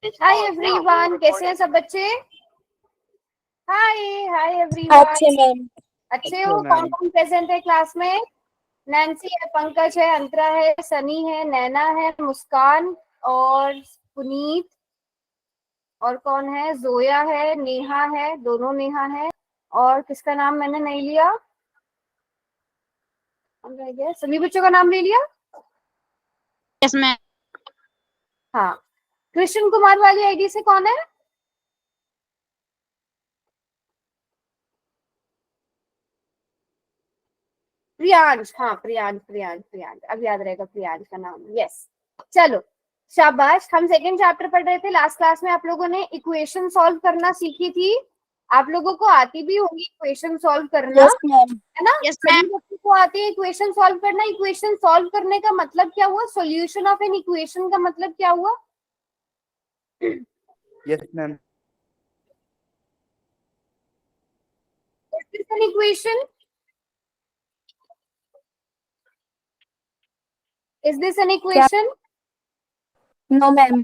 Hi everyone, कैसे हैं सब बच्चे? हाय हाय एवरीवन, अच्छे मैम। अच्छे हो? कौन कौन प्रेजेंट है क्लास में? नैन्सी है, पंकज है, अंतरा है, सनी है, नैना है, मुस्कान और पुनीत, और कौन है? जोया है, नेहा है, दोनों नेहा है, और किसका नाम मैंने नहीं लिया? रह गया। सभी बच्चों का नाम ले लिया? Yes ma'am. हाँ। कृष्ण कुमार वाली आईडी से कौन है? प्रियांश। हाँ, प्रियांश प्रियांश प्रियांश, अब याद रहेगा प्रियांश का नाम। यस, चलो शाबाश। हम सेकंड चैप्टर पढ़ रहे थे। लास्ट क्लास में आप लोगों ने इक्वेशन सॉल्व करना सीखी थी। आप लोगों को आती भी होगी इक्वेशन सॉल्व करना, यस मैम। है ना? यस सभी मैम। बच्चों को आती है इक्वेशन सॉल्व करना। इक्वेशन सॉल्व करने का मतलब क्या हुआ? सॉल्यूशन ऑफ एन इक्वेशन का मतलब क्या हुआ? Yes ma'am. An equation, is this an equation? No ma'am.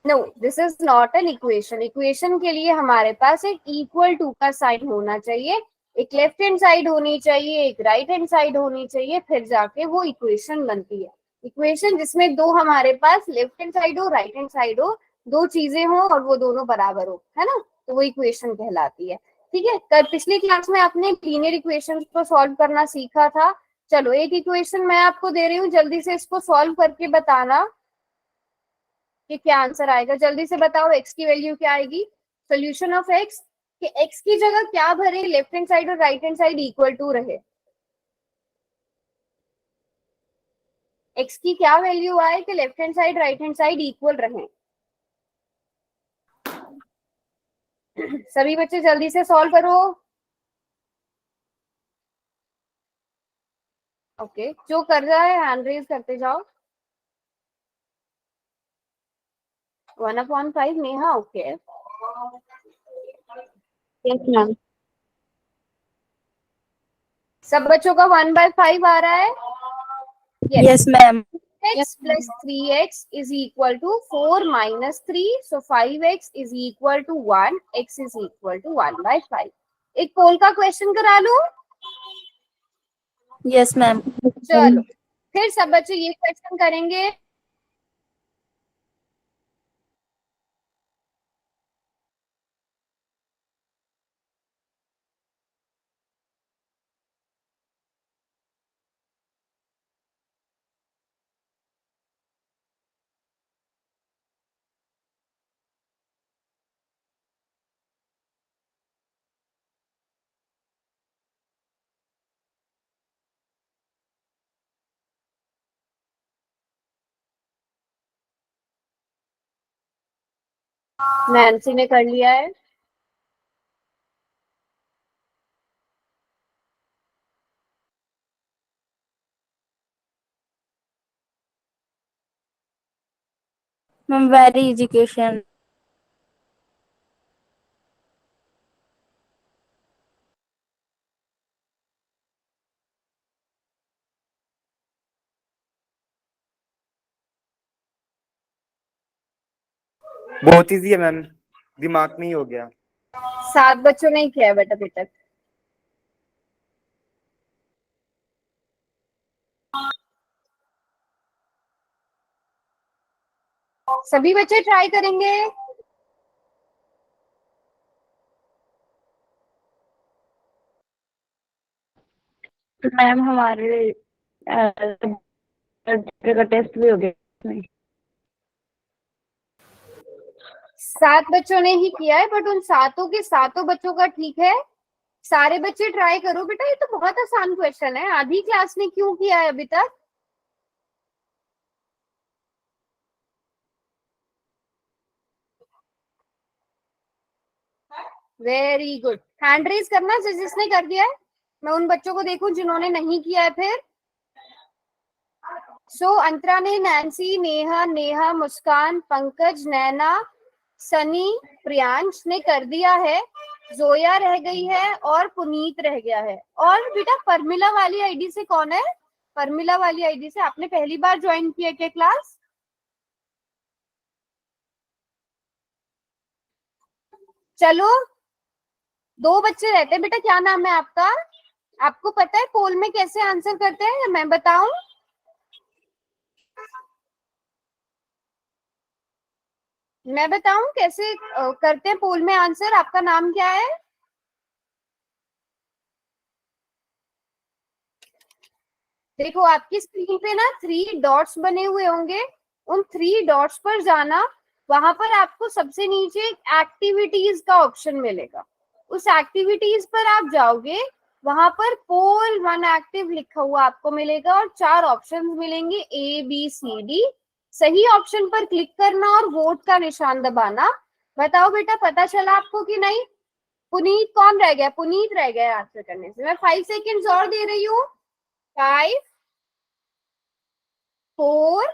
No, this is not an equation. Equation के लिए हमारे पास एक इक्वल टू का साइन होना चाहिए, एक लेफ्ट हैंड साइड होनी चाहिए, एक राइट हैंड साइड होनी चाहिए, फिर जाके वो इक्वेशन बनती है। इक्वेशन जिसमें दो हमारे पास लेफ्ट हैंड साइड हो, राइट हैंड साइड हो, दो चीजें हो और वो दोनों बराबर हो, है ना? तो वो इक्वेशन कहलाती है। ठीक है, कल पिछली क्लास में आपने लीनियर इक्वेशन को सॉल्व करना सीखा था। चलो, एक इक्वेशन मैं आपको दे रही हूँ, जल्दी से इसको सॉल्व करके बताना कि क्या आंसर आएगा। जल्दी से बताओ, एक्स की वैल्यू क्या आएगी? सोल्यूशन ऑफ एक्स, कि एक्स की जगह क्या भरे, लेफ्ट हैंड साइड और right hand side equal to रहे। एक्स की क्या वैल्यू आए कि left hand side right hand side equal रहे? सभी बच्चे जल्दी से सॉल्व करो। ओके, जो कर रहा है हैंड रेज करते जाओ। 1/5 नेहा, ओके। Yes ma'am. सब बच्चों का 1/5 आ रहा है? Yes ma'am. x plus 3x is equal to 4 minus 3. So 5x is equal to 1. X is equal to 1/5. एक पोल का क्वेश्चन करा लूं? Yes ma'am. चलो, फिर सब बच्चे ये क्वेश्चन करेंगे। नैन्सी ने कर लिया है। Ma'am very education. बहुत इजी है मैम, दिमाग में ही हो गया। 7 बच्चों ने ही किया है बेटा अभी तक। सभी बच्चे ट्राई करेंगे। मैम हमारे का टेस्ट भी हो गया। 7 बच्चों ने ही किया है, बट उन सातों के सातों बच्चों का ठीक है। सारे बच्चे ट्राई करो बेटा, ये तो बहुत आसान क्वेश्चन है। आधी क्लास ने क्यों किया है अभी तक? Very good. हैंड रेज करना जिसने कर दिया है, मैं उन बच्चों को देखूं जिन्होंने नहीं किया है फिर। सो अंतरा ने, नैन्सी, नेहा, नेहा, मुस्कान, पंकज, नैना, सनी, प्रियांश ने कर दिया है। जोया रह गई है और पुनीत रह गया है। और बेटा परमिला वाली आईडी से कौन है? परमिला वाली आईडी से आपने पहली बार ज्वाइन किया क्या क्लास? चलो, दो बच्चे रहते हैं बेटा, क्या नाम है आपका? आपको पता है पोल में कैसे आंसर करते हैं या मैं बताऊं? मैं बताऊं कैसे करते हैं पोल में आंसर? आपका नाम क्या है? देखो आपकी स्क्रीन पे ना 3 डॉट्स बने हुए होंगे, उन 3 डॉट्स पर जाना, वहां पर आपको सबसे नीचे एक एक्टिविटीज का ऑप्शन मिलेगा, उस एक्टिविटीज पर आप जाओगे, वहां पर पोल 1 एक्टिव लिखा हुआ आपको मिलेगा और 4 ऑप्शन मिलेंगे ABCD। सही ऑप्शन पर क्लिक करना और वोट का निशान दबाना। बताओ बेटा पता चला आपको कि नहीं? पुनीत कौन रह गया? पुनीत रह गया आंसर करने से। मैं 5 सेकेंड्स और दे रही हूँ। 5, 4,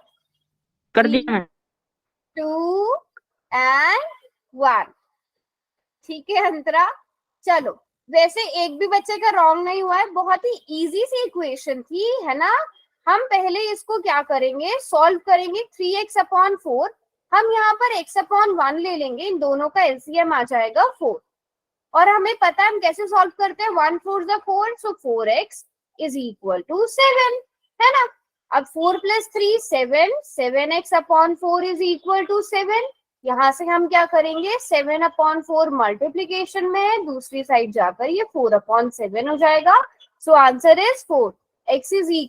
कर 3, दिया मैम। 2 एंड 1। ठीक है अंतरा, चलो। वैसे एक भी बच्चे का रॉन्ग नहीं हुआ है, बहुत ही इजी सी इक्वेशन थी, है ना? हम पहले इसको क्या करेंगे, सॉल्व करेंगे। 3x/4, हम यहाँ पर x/1 ले लेंगे, इन दोनों का एलसीएम आ जाएगा 4। और हमें पता है हम कैसे सॉल्व करते हैं, 1 4 4, सो 4x = 7, है ना? अब 4 + 3 7, 7x/4 = 7। यहाँ से हम क्या करेंगे, 7/4 मल्टीप्लीकेशन में है, दूसरी साइड जाकर ये 4/7 हो जाएगा। So answer is 4। x =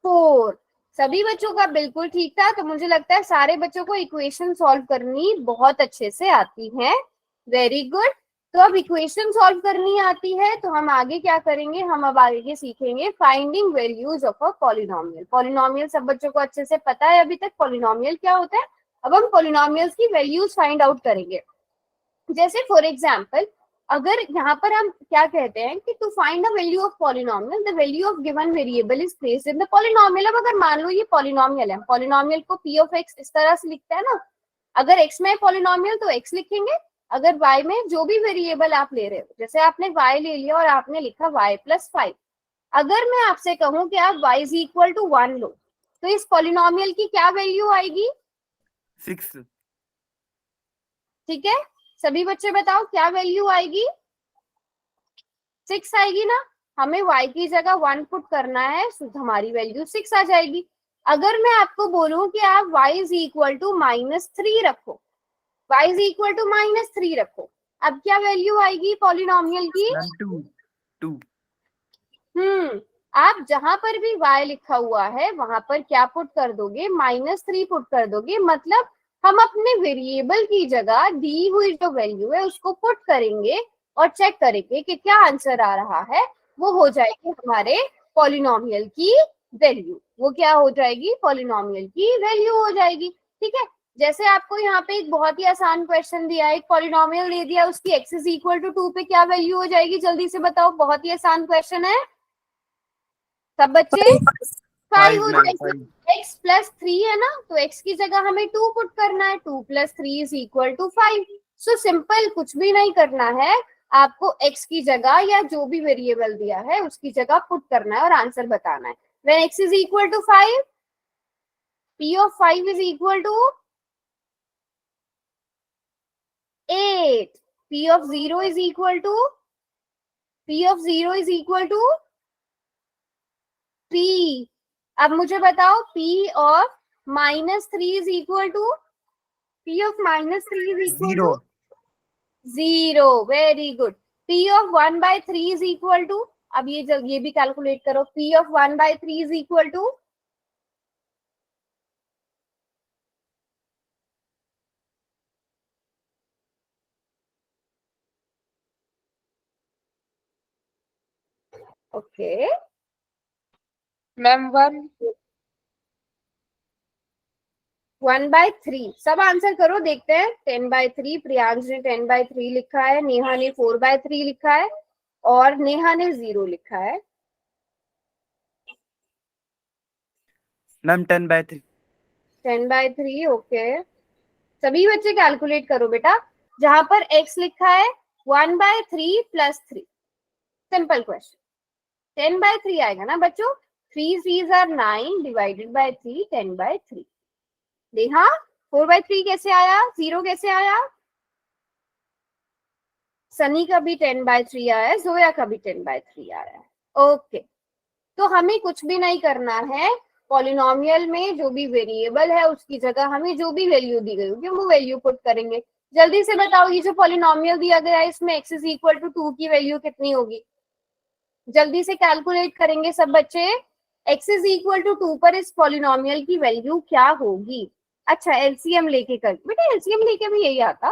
4। सभी बच्चों का बिल्कुल ठीक था, तो मुझे लगता है सारे बच्चों को इक्वेशन सॉल्व करनी बहुत अच्छे से आती है। Very good. तो अब इक्वेशन सॉल्व करनी आती है, तो हम आगे क्या करेंगे, हम अब आगे सीखेंगे finding values of a polynomial. Polynomial सब बच्चों को अच्छे से पता है अभी तक पॉलिनोमियल क्या होता है। अब हम पॉलिनोमियल्स की वैल्यूज फाइंड आउट करेंगे। जैसे फॉर एग्जाम्पल, अगर यहाँ पर हम क्या कहते हैं कि to find the value of polynomial, the value of given variable is placed in the polynomial. अब अगर मान लो ये पॉलिनोमियल है, पॉलिनोमियल को p(x) इस तरह से लिखता है ना, अगर x में पॉलिनोमियल तो x लिखेंगे, अगर y में जो भी वेरिएबल आप ले रहे हो, जैसे आपने y ले लिया और आपने लिखा y + 5, अगर मैं आपसे कहूं कि आप y = 1 लो, तो इस पॉलिनोमियल की क्या वैल्यू आएगी? 6। ठीक है, सभी बच्चे बताओ क्या वैल्यू आएगी? 6 आएगी ना। हमें y की जगह 1 पुट करना है, तो हमारी वैल्यू 6 आ जाएगी। अगर मैं आपको बोलूं कि आप y = -3 रखो, y = -3 रखो, अब क्या वैल्यू आएगी पॉलिनोमियल की? मैम 2। आप जहां पर भी y लिखा हुआ है वहां पर क्या पुट कर दोगे? -3 पुट कर दोगे। मतलब हम अपने वेरिएबल की जगह दी हुई जो वैल्यू है उसको पुट करेंगे और चेक करेंगे कि क्या आंसर आ रहा है। वो हो जाएगी हमारे पॉलिनोमियल की वैल्यू। वो क्या हो जाएगी? पॉलिनोमियल की वैल्यू हो जाएगी। ठीक है, जैसे आपको यहाँ पे एक बहुत ही आसान क्वेश्चन दिया है, एक पॉलिनोमियल दे दिया, उसकी x = 2 पे क्या वैल्यू हो जाएगी? जल्दी से बताओ, बहुत ही आसान क्वेश्चन है। सब बच्चे 5 हो 5 मैम जाएगी। 5। x + 3 है ना, तो x की जगह हमें 2 पुट करना है, 2 + 3 = 5। सो सिंपल, कुछ भी नहीं करना है, आपको x की जगह या जो भी वेरिएबल दिया है उसकी जगह पुट करना है और आंसर बताना है। When x = 5, p of 5 = 8, p of 0 = 3। अब मुझे बताओ p of -3 0। 0। Very good. p of 1/3 अब ये भी कैलकुलेट करो, p of 1/3 ओके मैम 1। 1/3 सब आंसर करो, देखते हैं। 10/3, प्रियांश ने 10/3 लिखा है, नेहा ने 4/3 लिखा है और नेहा ने 0 लिखा है। मैम 10/3। 10/3 ओके। सभी बच्चे कैलकुलेट करो बेटा। जहां पर x लिखा है 1/3 + 3, सिंपल क्वेश्चन। 10/3 आएगा ना बच्चों। 3 3s are 9 divided by 3, 10/3। Neha 4/3 कैसे आया? 0 कैसे आया? सनी का भी 10/3 आया है, जोया का भी 10/3 आया है। ओके, तो हमें कुछ भी नहीं करना है, पॉलिनोमियल में जो भी वेरिएबल है उसकी जगह हमें जो भी वैल्यू दी गई होगी वो वैल्यू पुट करेंगे। जल्दी से बताओ, ये जो पॉलिनोमियल दिया गया है इसमें x इज इक्वल टू 2 की वैल्यू कितनी होगी? जल्दी से कैलकुलेट करेंगे सब बच्चे। x इज इक्वल टू 2 पर इस पॉलिनोमियल की वैल्यू क्या होगी? अच्छा, एलसीएम लेके कर, बेटा एलसीएम लेके भी यही आता,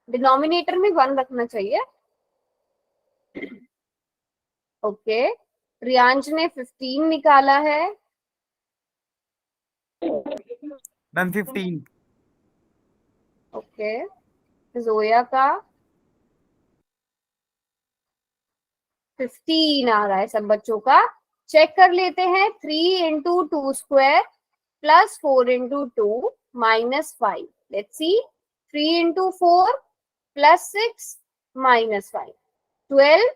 डिनोमिनेटर में 1 रखना चाहिए। ओके, रियांश ने 15 निकाला है। मैम 15। ओके, जोया का 15 आ रहा है सब बच्चों का। चेक कर लेते हैं, 3 into 2 square plus 4 into 2 minus 5। Let's see, 3 into 4 plus 6 minus 5, 12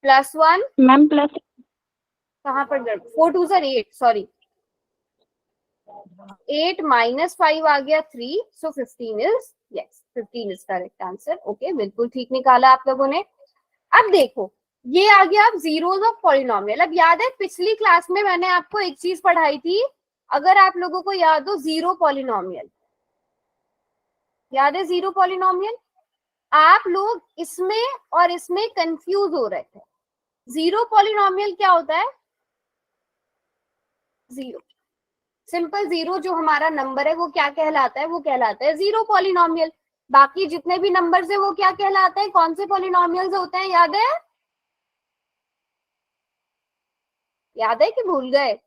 plus 1, ma'am plus कहाँ पर 4 2 सर 8, सॉरी 8 माइनस 5 आ गया 3, सो 15 is, yes 15 is correct answer. Okay, बिल्कुल ठीक निकाला आप लोगों ने। अब देखो, ये आ गया अब जीरोस ऑफ पॉलिनोमियल। अब याद है पिछली क्लास में मैंने आपको एक चीज पढ़ाई थी, अगर आप लोगों को याद हो, जीरो पॉलिनोमियल याद है? जीरो पॉलिनोमियल, आप लोग इसमें और इसमें कंफ्यूज हो रहे थे। जीरो पॉलिनोमियल क्या होता है? जीरो, सिंपल जीरो जो हमारा नंबर है वो क्या कहलाता है? वो कहलाता है जीरो पॉलिनोमियल। बाकी जितने भी नंबर्स है वो क्या कहलाते हैं? कौन से पॉलिनोमियल्स होते हैं, याद है? याद है कि भूल गए?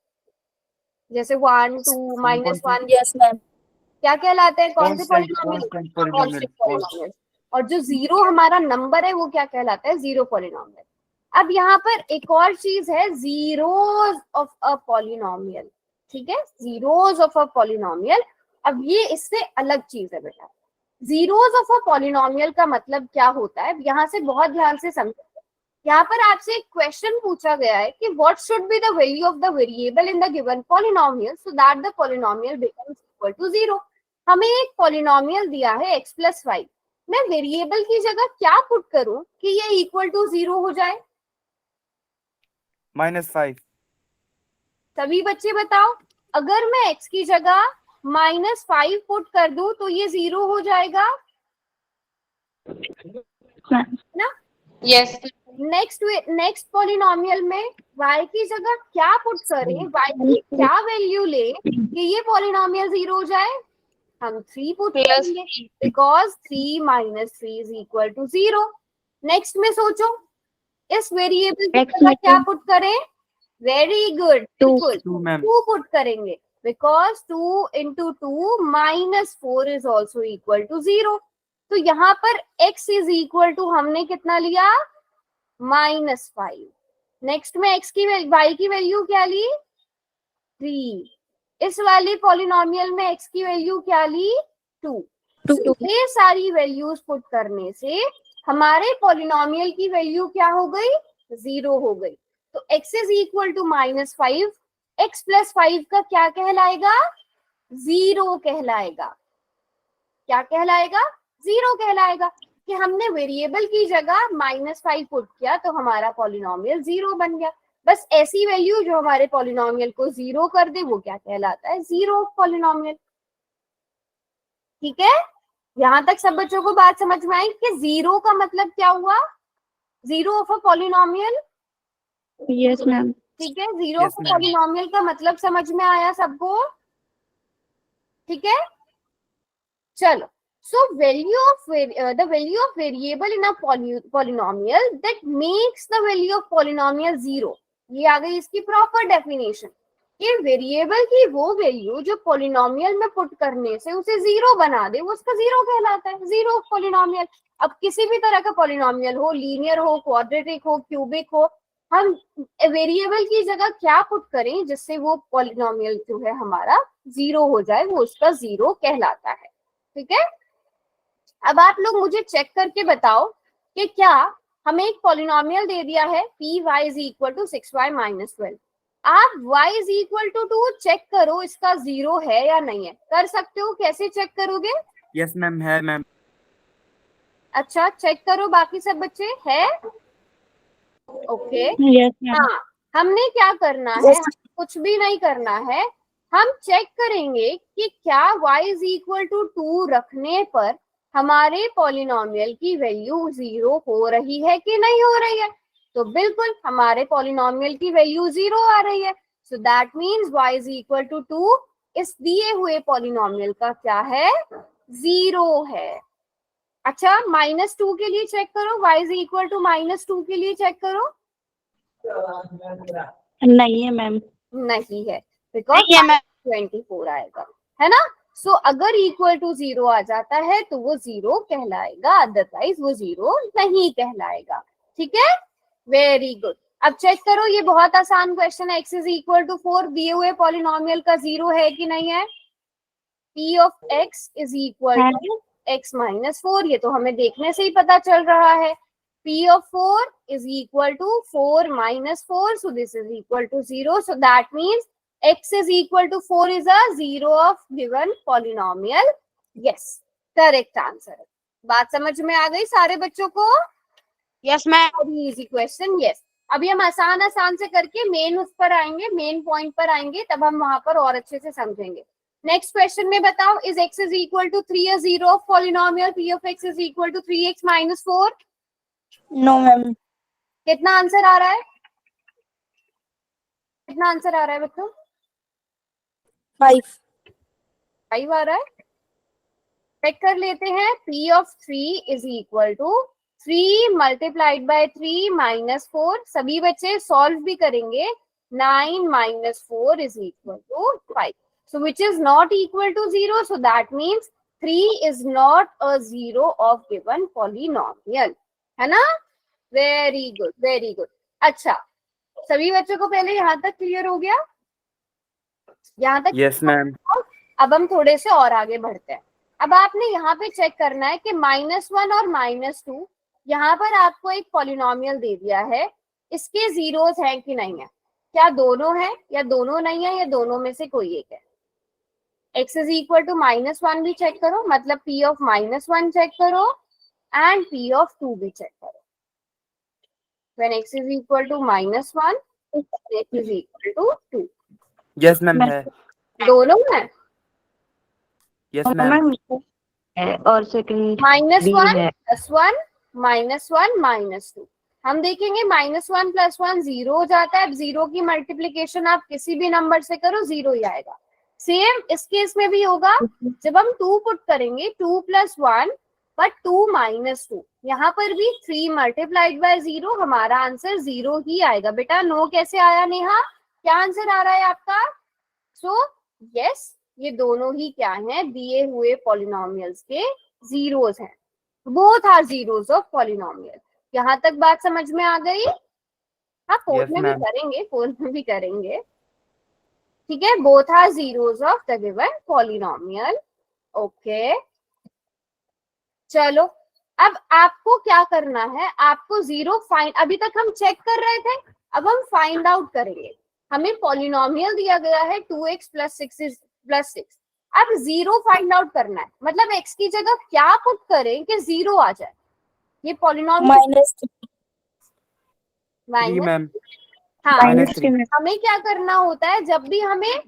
जैसे 1 2 -1, यस मैम। क्या कहलाते हैं? कौन से constant polynomial? Polynomial. Constant polynomial. और जो जीरो हमारा नंबर है वो क्या कहलाता है? Zero polynomial. अब यहाँ पर एक और चीज है, जीरोस ऑफ अ पॉलिनोमियल। ठीक है, जीरोस ऑफ अ पॉलिनोमियल। अब ये इससे अलग चीज है बेटा। जीरोस ऑफ अ पॉलिनोमियल का मतलब क्या होता है, यहाँ से बहुत ध्यान से समझो। यहाँ पर आपसे एक क्वेश्चन पूछा गया है कि what should be the value of the variable in the given polynomial so that the polynomial becomes equal to 0। हमें एक पॉलिनोमियल दिया है x + 5, मैं वेरिएबल की जगह क्या पुट करूं कि ये इक्वल टू 0 हो जाए? -5। सभी बच्चे बताओ, अगर मैं x की जगह -5 पुट कर दूं तो ये 0 हो जाएगा ना? Yes. नेक्स्ट पॉलिनोमियल में y की जगह क्या पुट करें, y की क्या वैल्यू ले कि ये पॉलिनोमियल 0 हो जाए? हम 3 पुट Plus करेंगे, because 3 - 3 is equal to 0। Next में सोचो, इस वेरिएबल की X जगह में क्या 2। पुट करें? Very good, 2। बिल्कुल 2 मैम। 2 पुट करेंगे, because 2 into 2 -4 is also equal to 0। तो यहाँ पर x इज इक्वल टू हमने कितना लिया? -5। नेक्स्ट में x की y की वैल्यू क्या ली? 3। इस वाली पॉलिनोमियल में x की वैल्यू क्या ली? 2। तो ये सारी वैल्यूज पुट करने से हमारे पॉलिनोमियल की वैल्यू क्या हो गई? 0 हो गई। तो x is equal to -5, x + 5 का क्या कहलाएगा? 0 कहलाएगा। क्या कहलाएगा? 0 कहलाएगा। कि हमने वेरिएबल की जगह -5 पुट किया तो हमारा पॉलिनोमियल 0 बन गया। बस ऐसी वैल्यू जो हमारे पॉलिनोमियल को 0 कर दे वो क्या कहलाता है? Zero polynomial. ठीक है, यहां तक सब बच्चों को बात समझ में आई कि 0 का मतलब क्या हुआ? Zero of a polynomial. Yes ma'am. ठीक है, zero of Yes, a ma'am. Polynomial का मतलब समझ में आया सबको? ठीक है, चलो। So the value of variable in a polynomial that makes the value of polynomial 0, ये आ गई इसकी प्रॉपर डेफिनेशन कि वेरिएबल की वो वैल्यू जो पॉलिनोमियल में पुट करने से उसे 0 बना दे वो उसका 0 कहलाता है, जीरो ऑफ पॉलिनोमियल। अब किसी भी तरह का पॉलिनोमियल हो, लीनियर हो, क्वाड्रेटिक हो, क्यूबिक हो, हम वेरिएबल की जगह क्या पुट करें जिससे वो पॉलिनोमियल जो है हमारा 0 हो जाए, वो उसका 0 कहलाता है। ठीक है, अब आप लोग मुझे चेक करके बताओ कि क्या हमें एक पॉलिनोमियल दे दिया है P Y is equal to 6y - 12, आप y is equal to 2 check करो इसका 0 है या नहीं है। कर सकते हो? कैसे चेक करोगे? यस मैम, है मैम। अच्छा चेक करो बाकी सब बच्चे है। Okay yes ma'am. हाँ, हमने क्या करना है, हमें कुछ भी नहीं करना है, हम चेक करेंगे कि क्या y इज इक्वल टू 2 रखने पर हमारे पॉलिनोमियल की वैल्यू 0 हो रही है कि नहीं हो रही है। तो बिल्कुल हमारे पॉलिनोमियल की वैल्यू 0 आ रही है। So that means y is equal to 2 इस दिए हुए पॉलिनोमियल का क्या है, 0 है। अच्छा -2 के लिए चेक करो, y इज इक्वल टू -2 के लिए चेक करो। नहीं है मैम। नहीं है, बिकॉज 24 आएगा, है ना। सो अगर इक्वल टू 0 आ जाता है तो वो 0 कहलाएगा, अदरवाइज वो 0 नहीं कहलाएगा। ठीक है, वेरी गुड। अब चेक करो, ये बहुत आसान क्वेश्चन है। x इज इक्वल टू 4 दिए हुए पॉलिनोमियल का 0 है कि नहीं है। p of x is equal to x माइनस 4, ये तो हमें देखने से ही पता चल रहा है। p of 4 is equal to 4 minus 4, so this is equal to 0. So that means x is equal to 4 is a 0 of given polynomial. Yes, correct answer. बात समझ में आ गई सारे बच्चों को? Yes ma'am. Very easy question. Yes, अभी हम आसान आसान से करके मेन उस पर आएंगे, मेन पॉइंट पर आएंगे, तब हम वहां पर और अच्छे से समझेंगे। नेक्स्ट क्वेश्चन में बताओ, is x is equal to 3 a 0 of polynomial p of x is equal to 3x minus 4? No ma'am. कितना आंसर आ रहा है, कितना आंसर आ रहा है बच्चों? 5। 5 आ रहा है। चेक कर लेते हैं, p of 3 is equal to 3 multiplied by 3 minus 4। सभी बच्चे सॉल्व भी करेंगे। 9 minus 4 is equal to 5, so which is not equal to 0, so that means 3 is not a 0 of given polynomial, है ना। Very good, very good. अच्छा, सभी बच्चों को पहले यहाँ तक क्लियर हो गया? यहाँ तक? Yes ma'am. अब हम थोड़े से और आगे बढ़ते हैं। अब आपने यहाँ पे चेक करना है कि -1 और -2, यहाँ पर आपको एक पॉलिनोमियल दे दिया है, इसके जीरोस हैं कि नहीं है। क्या दोनों है या दोनों नहीं है, या दोनों में से कोई एक है। x इज इक्वल टू -1 भी चेक करो, मतलब p ऑफ -1 चेक करो एंड p ऑफ 2 भी चेक करो। When x is equal to -1, x is equal to 2. Yes ma'am है। दोनों है। Yes ma'am. और सेकंड -1 +1 -1 -2। हम देखेंगे -1 + 1 0 हो जाता है। अब 0 की मल्टीप्लीकेशन आप किसी भी नंबर से करो, 0 ही आएगा। सेम इस केस में भी होगा, जब हम 2 पुट करेंगे, 2 + 1 बट 2 - 2, यहाँ पर भी 3 मल्टीप्लाइड बाय 0, हमारा आंसर 0 ही आएगा। बेटा नो कैसे आया नेहा, क्या आंसर आ रहा है आपका? सो यस, ये दोनों ही क्या हैं, दिए हुए पॉलिनोमियल्स के जीरोस हैं। Both are zeros of polynomial. यहाँ तक बात समझ में आ गई? हाँ, फोर्थ Yes, में भी ma'am. करेंगे, फोर्थ में भी करेंगे। ठीक है, both are zeros of the given polynomial. Okay, चलो अब आपको क्या करना है, आपको जीरो फाइंड, अभी तक हम चेक कर रहे थे, अब हम फाइंड आउट करेंगे। हमें पॉलिनोमियल दिया गया है 2x + 6 अब जीरो फाइंड आउट करना है, मतलब x की जगह क्या पुट करें कि 0 आ जाए। ये पॉलिनोमियल थ्री मैम। हाँ, -3। हमें क्या करना होता है, जब भी हमें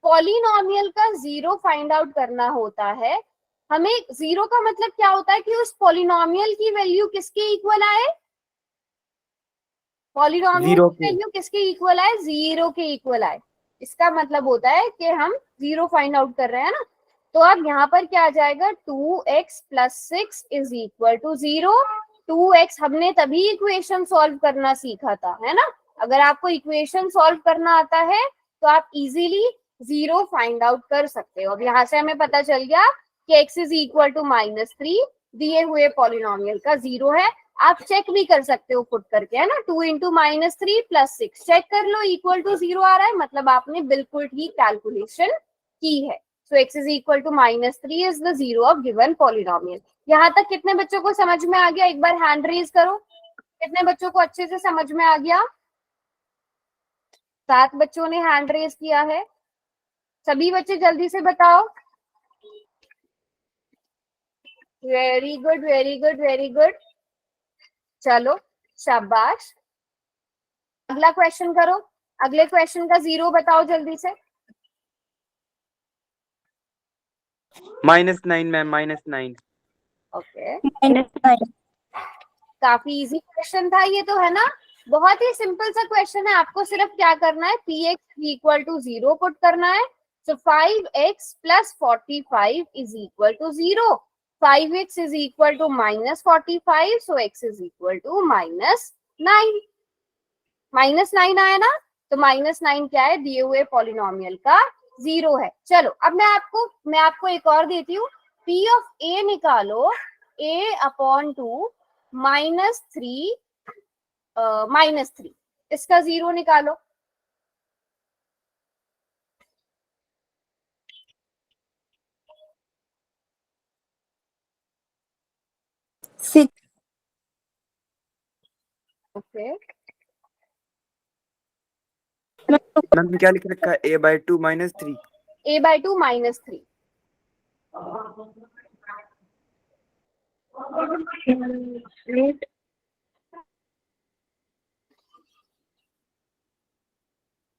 पॉलिनोमियल का 0 फाइंड आउट करना होता है, हमें 0 का मतलब क्या होता है कि उस पॉलिनोमियल की वैल्यू किसके इक्वल आए, पॉलिनोमियल 0 की के। वैल्यू किसके इक्वल आए, 0 के इक्वल आए। इसका मतलब होता है कि हम 0 फाइंड आउट कर रहे हैं ना। तो अब यहाँ पर क्या आ जाएगा, 2x + 6 is equal to 0। 2x हमने तभी इक्वेशन सॉल्व करना सीखा था, है ना। अगर आपको इक्वेशन सॉल्व करना आता है तो आप इजीली 0 फाइंड आउट कर सकते हो। अब यहाँ से हमें पता चल गया कि x इज इक्वल टू -3 दिए हुए पॉलिनोमियल का 0 है। आप चेक भी कर सकते हो पुट करके, है ना। 2 × -3 + 6 चेक कर लो, इक्वल टू 0 आ रहा है, मतलब आपने बिल्कुल ठीक कैलकुलेशन की है। So x is equal to -3 is the 0 of given polynomial. यहाँ तक कितने बच्चों को समझ में आ गया? एक बार हैंड रेज करो, कितने बच्चों को अच्छे से समझ में आ गया? 7 बच्चों ने हैंड रेज किया है। सभी बच्चे जल्दी से बताओ। Very good, very good, very good. चलो शाबाश। अगला क्वेश्चन करो। अगले क्वेश्चन का जीरो बताओ जल्दी से। -9 मैम, -9। ओके, -9। काफी इजी क्वेश्चन था ये तो, है ना। बहुत ही सिंपल सा क्वेश्चन है, आपको सिर्फ क्या करना है, px इक्वल टू 0 पुट करना है। So 5x plus 45 is equal to 0। 5x is equal to -45, so x is equal to -9। -9 आया ना, तो -9 क्या है, दिए हुए पॉलिनोमियल का जीरो है। चलो अब मैं आपको एक और देती हूँ। p ऑफ a निकालो, a/2 -3 इसका जीरो निकालो। सिक्स। ओके, मैम क्या लिख रखा है, a/2 -3। a/2 -3।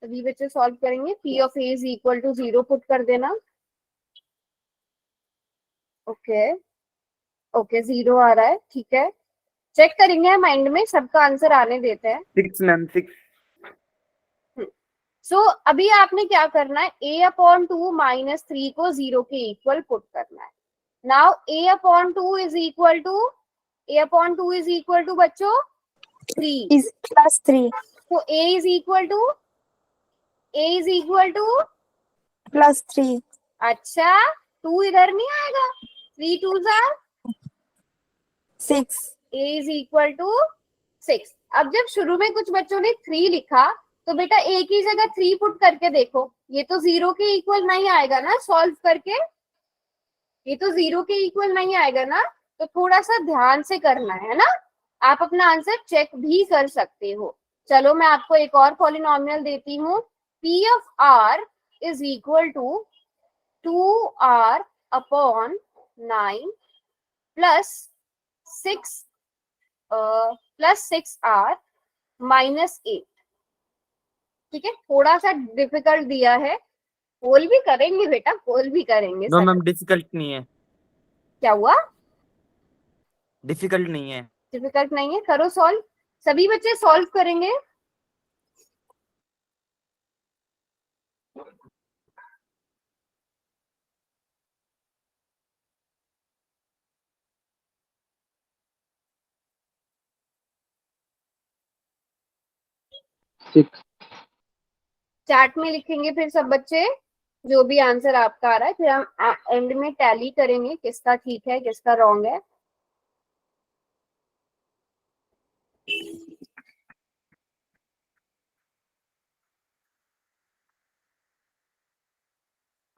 सभी बच्चे सॉल्व करेंगे। p of a is equal to 0 put कर देना। ओके, ओके, 0 आ रहा है, ठीक है। चेक करेंगे हम एंड में, सबका आंसर आने देते हैं। 6 मैम, 6। सो अभी आपने क्या करना है, a/2 -3 को 0 के इक्वल पुट करना है। Now a/2 is equal to बच्चों 3। इज +3 तो a इज इक्वल टू +3 अच्छा 2 इधर नहीं आएगा, 3 2s are 6 a is equal to 6। अब जब शुरू में कुछ बच्चों ने 3 लिखा, तो बेटा a की जगह 3 पुट करके देखो, ये तो 0 के इक्वल नहीं आएगा ना सॉल्व करके, ये तो 0 के इक्वल नहीं आएगा ना। तो थोड़ा सा ध्यान से करना है ना। आप अपना आंसर चेक भी कर सकते हो। चलो मैं आपको एक और पॉलिनोमियल देती हूँ। p of r is equal to 2r upon 9 plus 6r -8। ठीक है, थोड़ा सा डिफिकल्ट दिया है, पोल भी करेंगे बेटा, पोल भी करेंगे। नो मैम, डिफिकल्ट नहीं है। क्या हुआ, डिफिकल्ट नहीं है। डिफिकल्ट नहीं है, करो सॉल्व। सभी बच्चे सॉल्व करेंगे। चैट में लिखेंगे फिर सब बच्चे जो भी आंसर आपका आ रहा है, फिर हम एंड में टैली करेंगे किसका ठीक है किसका रॉन्ग है।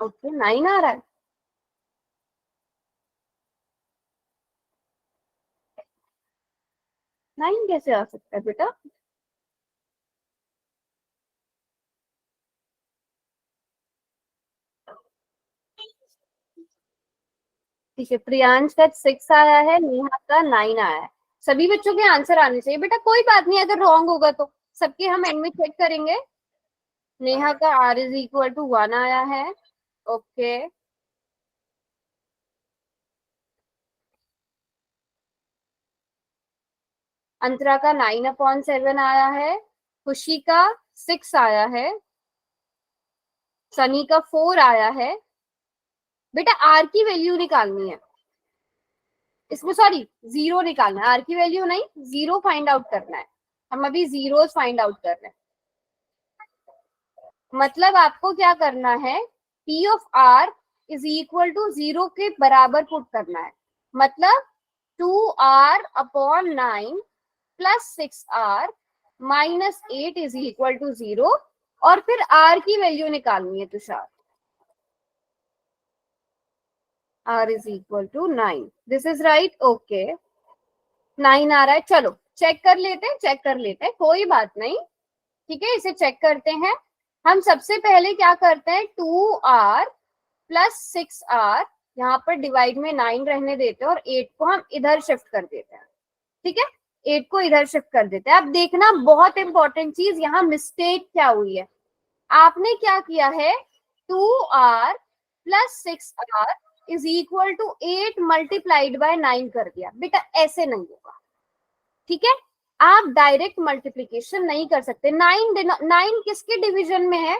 ओके, 9 आ रहा है। नाइन कैसे आ सकता है बेटा, ठीक है। प्रियांश का 6 आया है, नेहा का 9 आया है। सभी बच्चों के आंसर आने चाहिए बेटा, कोई बात नहीं अगर रॉन्ग होगा तो सबके हम एंड में चेक करेंगे। नेहा का r इज इक्वल टू 1 आया है। ओके, अंतरा का 9/7 आया है। खुशी का 6 आया है। सनी का 4 आया है। बेटा r की वैल्यू निकालनी है इसमें, सॉरी 0 निकालना है, r की वैल्यू नहीं 0 फाइंड आउट करना है। हम अभी जीरोस फाइंड आउट कर रहे हैं। मतलब आपको क्या करना है, p of r is equal to 0 के बराबर पुट करना है। मतलब 2r upon 9 plus 6r -8 is equal to 0, और फिर r की वैल्यू निकालनी है Tushar. r is equal to 9, this is right. Okay, 9 आ रहा है। चलो चेक कर लेते हैं, कोई बात नहीं, ठीक है, इसे चेक करते हैं। हम सबसे पहले क्या करते हैं, 2r प्लस 6r यहाँ पर डिवाइड में 9 रहने देते हैं और 8 को हम इधर शिफ्ट कर देते हैं, ठीक है, 8 को इधर शिफ्ट कर देते हैं। अब देखना बहुत इंपॉर्टेंट चीज, यहाँ मिस्टेक क्या हुई है, आपने क्या किया है 2r plus 6r is equal to 8 multiplied by 9 कर दिया। बेटा ऐसे नहीं होगा, ठीक है, आप डायरेक्ट मल्टीप्लीकेशन नहीं कर सकते। 9 किसके डिवीजन में है,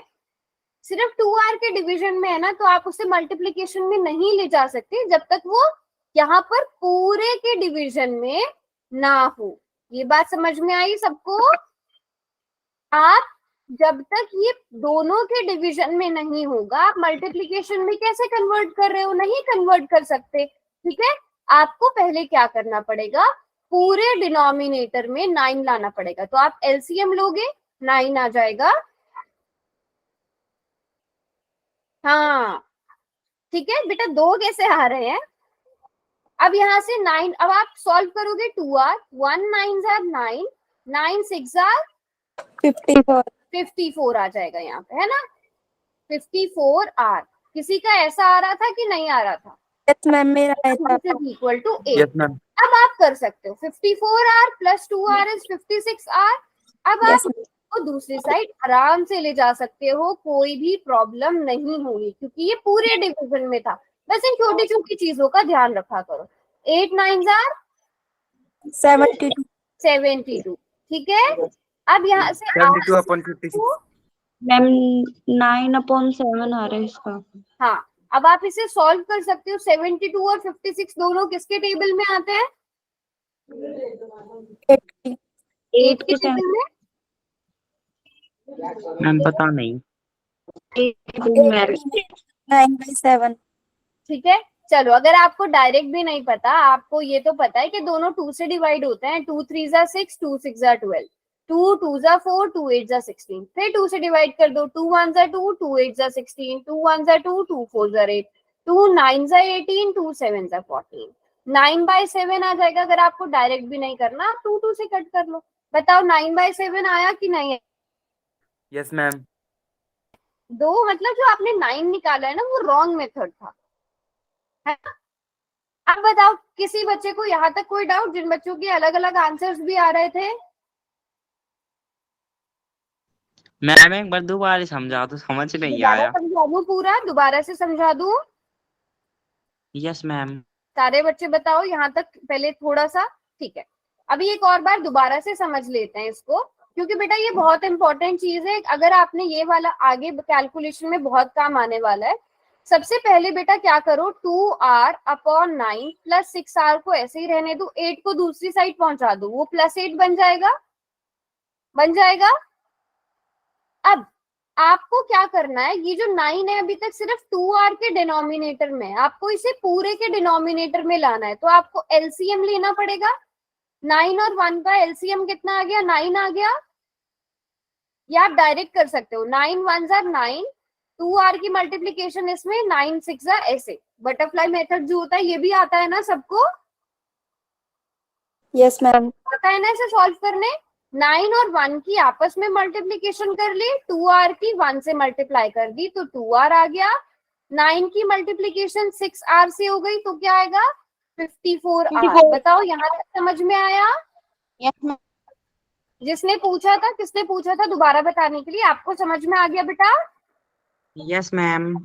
सिर्फ 2r के डिवीजन में है ना, तो आप उसे मल्टीप्लीकेशन में नहीं ले जा सकते जब तक वो यहाँ पर पूरे के डिवीजन में ना हो। ये बात समझ में आई सबको? आप जब तक ये दोनों के डिवीजन में नहीं होगा, आप मल्टीप्लीकेशन में कैसे कन्वर्ट कर रहे हो, नहीं कन्वर्ट कर सकते, ठीक है। आपको पहले क्या करना पड़ेगा, पूरे डिनोमिनेटर में 9 लाना पड़ेगा। तो आप एलसीएम लोगे, 9 आ जाएगा, हाँ ठीक है बेटा। 2 कैसे आ रहे हैं, अब यहाँ से 9, अब आप सॉल्व करोगे 2r, 1 9 आर 9, 9 6 आर 54 54 आ जाएगा यहाँ पे, है ना, 54r। किसी का ऐसा आ रहा था कि नहीं आ रहा था? यस मैम, मेरा आया था। Equal to 8। Yes ma'am. अब आप कर सकते हो 54r plus 2r is 56r। अब यस आप को दूसरी साइड आराम से ले जा सकते हो, कोई भी प्रॉब्लम नहीं होगी, क्योंकि ये पूरे डिवीजन में था। बस इन छोटी छोटी चीजों का ध्यान रखा करो। 8 9 आर 72 72, ठीक है। अब यहाँ से 72/56। मैम 9/7 आ रहा है इसका। हाँ, अब आप इसे सॉल्व कर सकते हो। 72 और 56 दोनों किसके टेबल में आते हैं? 80 8 के टेबल में। मैम पता नहीं। 9/7 ठीक है, चलो अगर आपको डायरेक्ट भी नहीं पता, आपको ये तो पता है कि दोनों 2 से डिवाइड होते हैं। 2 3 जा 6, 2 6 जा 12, 2 2 जा 4, 2 8 जा 16। फिर 2 से डिवाइड कर दो, 2 1 जा 2, 2 8 जा 16, 2 1 जा 2, 2 4 जा 8, 2 9 जा 18, 2 7 जा 14। 9/7 आ जाएगा। अगर आपको डायरेक्ट भी नहीं करना, आप 2 2 से कट कर लो। बताओ 9/7 आया कि नहीं? Yes ma'am. दो मतलब जो आपने 9 निकाला है ना, वो रॉन्ग मेथड था, है ना। अब बताओ किसी बच्चे को यहाँ तक कोई डाउट, जिन बच्चों के अलग अलग आंसर्स भी आ रहे थे? मैम एक बार दोबारा समझा तो समझ नहीं दोबारा आया। समझा दूं, पूरा दोबारा से समझा दूं? Yes ma'am. सारे बच्चे बताओ यहाँ तक पहले थोड़ा सा, ठीक है। अभी एक और बार दोबारा से समझ लेते हैं इसको, क्योंकि बेटा ये बहुत इंपॉर्टेंट चीज है। अगर आपने ये वाला आगे कैलकुलेशन में बहुत काम आने वाला है। सबसे पहले बेटा क्या करो, 2r/9 प्लस 6r को ऐसे ही रहने दो, 8 को दूसरी साइड पहुंचा दो, वो +8 बन जाएगा, बन जाएगा। अब आपको क्या करना है, ये जो 9 है अभी तक सिर्फ 2r के डिनोमिनेटर में है, आपको इसे पूरे के डिनोमिनेटर में लाना है। तो आपको एलसीएम लेना पड़ेगा। 9 और 1 का एलसीएम कितना आ गया? 9 आ गया। या आप डायरेक्ट कर सकते हो, 9 1 जा 9, 2r की मल्टीप्लीकेशन इसमें 9 6 जा ऐसे। बटरफ्लाई मेथड जो होता है ये भी आता है ना सबको? Yes ma'am. आता है ना इसे सॉल्व करने? 9 और 1 की आपस में मल्टीप्लीकेशन कर ली, 2r की 1 से मल्टीप्लाई कर दी तो 2r आ गया। 9 की मल्टीप्लीकेशन 6r से हो गई तो क्या आएगा? 54r। बताओ यहाँ तक समझ में आया? Yes ma'am. जिसने पूछा था, किसने पूछा था दोबारा बताने के लिए? आपको समझ में आ गया बेटा? Yes ma'am.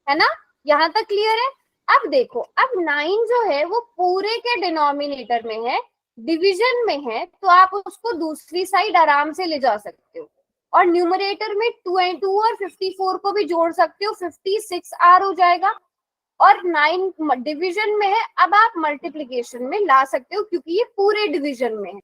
है ना, यहाँ तक क्लियर है? अब देखो, अब 9 जो है वो पूरे के डिनोमिनेटर में है, डिवीजन में है, तो आप उसको दूसरी साइड आराम से ले जा सकते हो। और न्यूमरेटर में 2 और 54 को भी जोड़ सकते हो, 56r हो जाएगा। और 9 डिवीजन में है, अब आप मल्टीप्लीकेशन में ला सकते हो क्योंकि ये पूरे डिवीजन में है।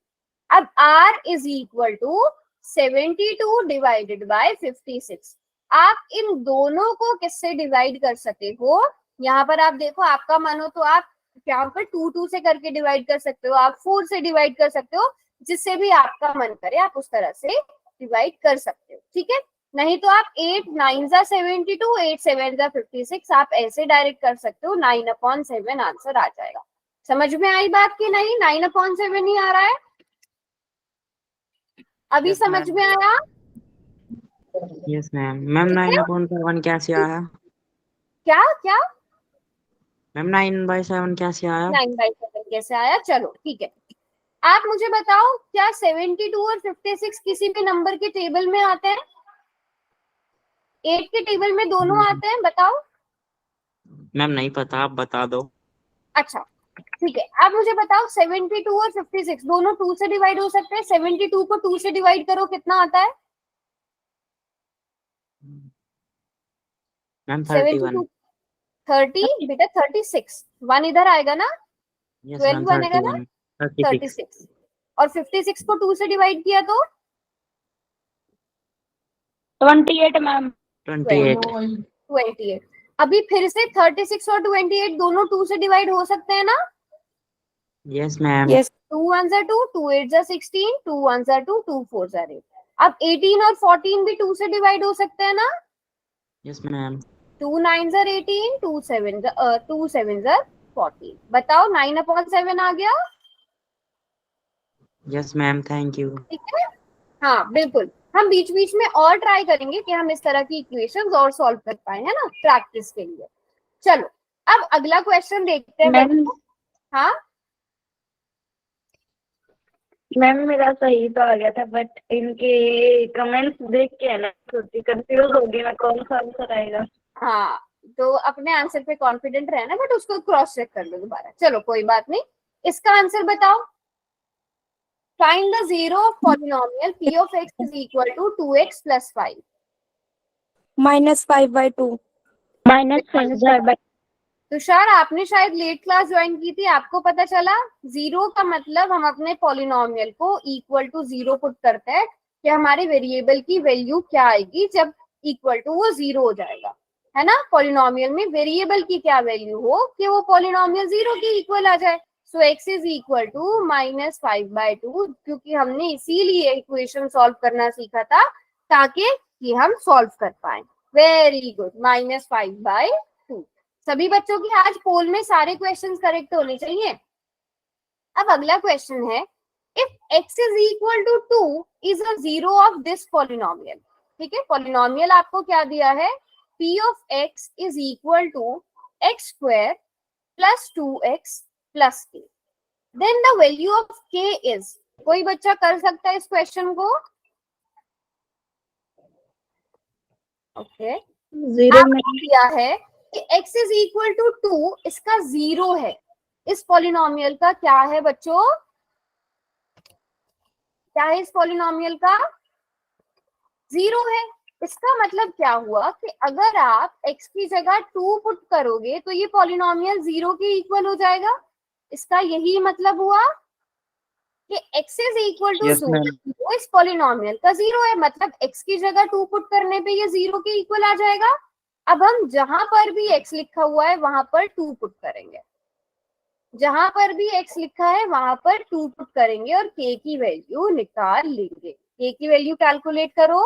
अब r is equal to 72 divided by 56। आप इन दोनों को किससे डिवाइड कर सकते हो? यहाँ पर आप देखो, आपका मन हो तो आप यहाँ पर 2 2 से करके डिवाइड कर सकते हो, आप 4 से डिवाइड कर सकते हो, जिससे भी आपका मन करे आप उस तरह से डिवाइड कर सकते हो, ठीक है। नहीं तो आप 8 9 जा 72, 8 7 जा 56, आप ऐसे डायरेक्ट कर सकते हो। 9/7 आंसर आ जाएगा। समझ में आई बात की नहीं? 9/7 ही आ रहा है अभी? Yes, समझ ma'am. में आया? Yes ma'am. मैम ठीक है? 9/7 कैसे आया? क्या क्या? मैम 9/7 कैसे आया? 9/7 कैसे आया? चलो ठीक है, आप मुझे बताओ क्या 72 और 56 किसी भी नंबर के टेबल में आते हैं? 8 के टेबल में दोनों आते हैं, बताओ। मैम नहीं पता, आप बता दो। अच्छा ठीक है, आप मुझे बताओ 72 और 56 दोनों 2 से डिवाइड हो सकते हैं? 72 को 2 से डिवाइड करो, कितना आता है? मैम 31। 72 30 बेटा, 36 1 इधर आएगा ना, यस 12 मैम बनेगा ना, 31 36। 36। और 56 को 2 से डिवाइड किया तो 28 मैम। 28। 28। अभी फिर से 36 और 28 दोनों 2 से डिवाइड हो सकते हैं ना? Yes ma'am. Yes. 2 1 जा 2, 2 8 जा 16, 2 1 जा 2, 2 4 जा 8। अब 18 और 14 भी 2 से डिवाइड हो सकते हैं ना? Yes ma'am. 2 9 जा 18, 2 7 जा 14। बताओ 9/7 आ गया? Yes ma'am, thank you. ठीक है, हाँ बिल्कुल। हम बीच बीच में और ट्राई करेंगे कि हम इस तरह की इक्वेशंस और सॉल्व कर पाए, है ना, प्रैक्टिस के लिए। चलो अब अगला क्वेश्चन देखते हैं मैम बच्चों। हाँ मैम मेरा सही तो आ गया था, बट इनके कमेंट्स देख के है ना थोड़ी कंफ्यूज हो गई मैं कौन सा आंसर आएगा। हाँ, तो अपने आंसर पे कॉन्फिडेंट रहना, बट उसको क्रॉस चेक कर लो दोबारा। चलो कोई बात नहीं, इसका आंसर बताओ। Find the zero of polynomial p of x is equal to 2x plus 5। -5/2. -5/2। Tushar, आपने शायद लेट क्लास ज्वाइन की थी, आपको पता चला जीरो का मतलब हम अपने पॉलिनोमियल को इक्वल टू जीरो पुट करते हैं कि हमारे वेरिएबल की वैल्यू क्या आएगी जब इक्वल टू वो जीरो हो जाएगा, है ना। पॉलिनोमियल में वेरिएबल की क्या वैल्यू हो कि वो पॉलिनोमियल जीरो की इक्वल आ जाए। सो x इज इक्वल टू -5/2, क्योंकि हमने इसीलिए इक्वेशन सॉल्व करना सीखा था ताकि कि हम सॉल्व कर पाए। Very good, -5/2। सभी बच्चों की आज पोल में सारे क्वेश्चंस करेक्ट होने चाहिए। अब अगला क्वेश्चन है, if x is equal to 2 is a zero of this polynomial. ठीक है, पॉलिनोमियल आपको क्या दिया है? p of x is equal to x square plus 2x plus k। Then the value of k is, कोई बच्चा कर सकता है इस क्वेश्चन को? ओके, जीरो में आपको दिया है कि x इज इक्वल टू 2, इसका जीरो है। इस पॉलिनोमियल का क्या है बच्चों? क्या है इस पॉलिनोमियल का? जीरो है। इसका मतलब क्या हुआ कि अगर आप x की जगह 2 पुट करोगे तो ये पॉलिनोमियल जीरो के इक्वल हो जाएगा। इसका यही मतलब हुआ कि x is equal to yes ma'am. Zero, इस पॉलिनोमियल का जीरो है, मतलब x की जगह 2 पुट करने पे ये जीरो के इक्वल आ जाएगा। अब हम जहां पर भी x लिखा हुआ है वहां पर 2 पुट करेंगे, जहां पर भी x लिखा है वहां पर 2 पुट करेंगे और k की वैल्यू निकाल लेंगे। k की वैल्यू कैलकुलेट करो।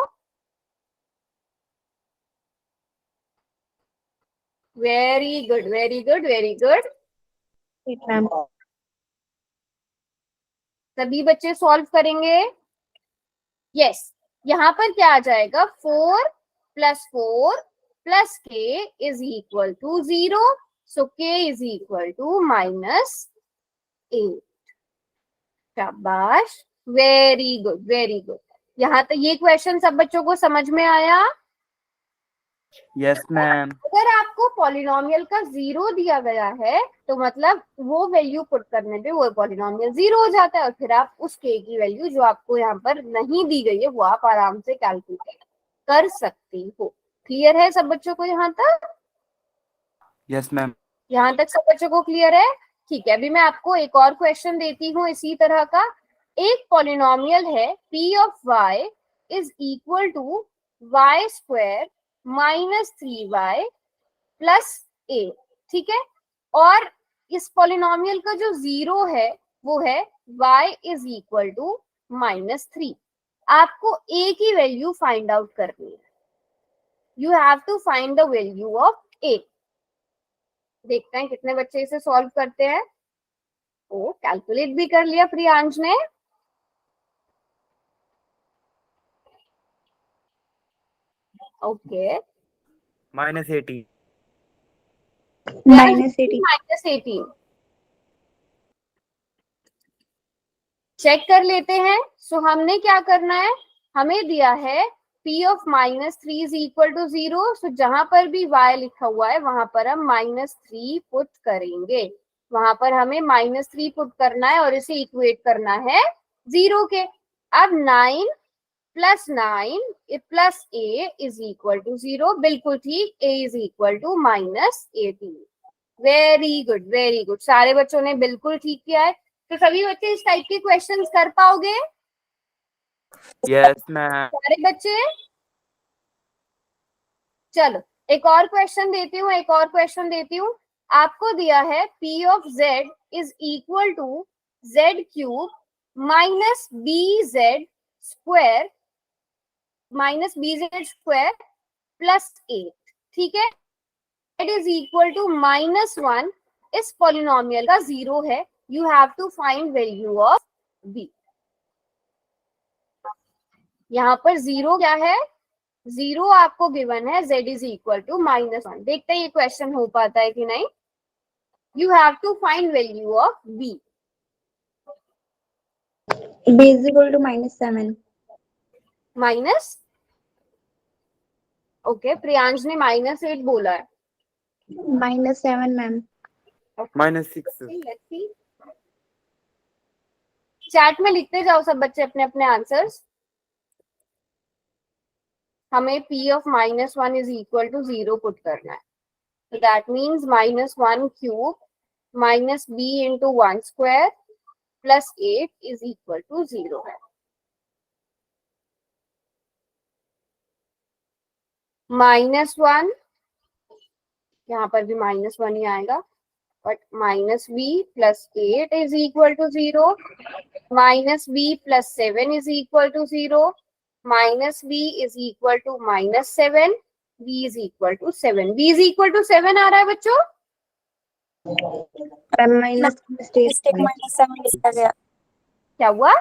Very good, very good, very good. Ma'am. सभी बच्चे सॉल्व करेंगे? यस, यहाँ पर क्या आ जाएगा? 4 + 4 + k is equal to 0। So k is equal to -8। शाबाश, वेरी गुड, वेरी गुड। यहाँ तक ये क्वेश्चन सब बच्चों को समझ में आया? Yes ma'am. अगर आपको पॉलिनोमियल का जीरो दिया गया है तो मतलब वो वैल्यू पुट करने पे वो पॉलिनोमियल जीरो हो जाता है, और फिर आप उस k की वैल्यू जो आपको यहाँ पर नहीं दी गई है वो आप आराम से कैलकुलेट कर सकती हो। क्लियर है सब बच्चों को यहाँ तक? Yes ma'am. यहाँ तक सब बच्चों को क्लियर है? ठीक है, अभी मैं आपको एक और क्वेश्चन देती हूँ इसी तरह का। एक पॉलिनोमियल है p of y is equal to y square -3y plus a। ठीक है, और इस पॉलिनोमियल का जो जीरो है वो है y इज इक्वल टू -3। आपको a की वैल्यू फाइंड आउट करनी है। You have to find the value of a। देखते हैं कितने बच्चे इसे सॉल्व करते हैं। ओ, कैलकुलेट भी कर लिया प्रियांश ने। ओके, -18। -18. -18 चेक कर लेते हैं। सो हमने क्या करना है, हमें दिया है p of -3 is equal to 0। So जहां पर भी y लिखा हुआ है वहां पर हम -3 पुट करेंगे, वहां पर हमें -3 पुट करना है और इसे इक्वेट करना है 0 के। अब 9 प्लस 9 प्लस a इज इक्वल टू 0, बिल्कुल ठीक, a is equal to -18। Very good, very good, सारे बच्चों ने बिल्कुल ठीक किया है। तो सभी बच्चे इस टाइप के क्वेश्चंस कर पाओगे? Yes ma'am. सारे बच्चे? चलो एक और क्वेश्चन देती हूँ, एक और क्वेश्चन देती हूँ। आपको दिया है p of z is equal to z³ minus bz square plus 8, ठीक है। z इज इक्वल टू -1 इस पॉलिनोमियल का 0 है। You have to find value of b। यहाँ पर 0 क्या है, 0 आपको गिवन है, z इज इक्वल टू -1। देखते हैं ये क्वेश्चन हो पाता है कि नहीं। You have to find value of b। B is equal to -7. Minus, okay, Priyansh ने -8 बोला है। -7 मैम। -6। चैट में लिखते जाओ सब बच्चे अपने अपने आंसर्स। हमें p of -1 is equal to 0 put करना है। So that means -1³ minus b into 1 square plus 8 is equal to 0 है। -1, यहाँ पर भी -1 ही आएगा, but -b plus 8 is equal to 0, -b plus 7 is equal to 0, -b is equal to -7, b is equal to 7। b is equal to 7 आ रहा है बच्चों? Mistake -7 लिखा गया। क्या हुआ?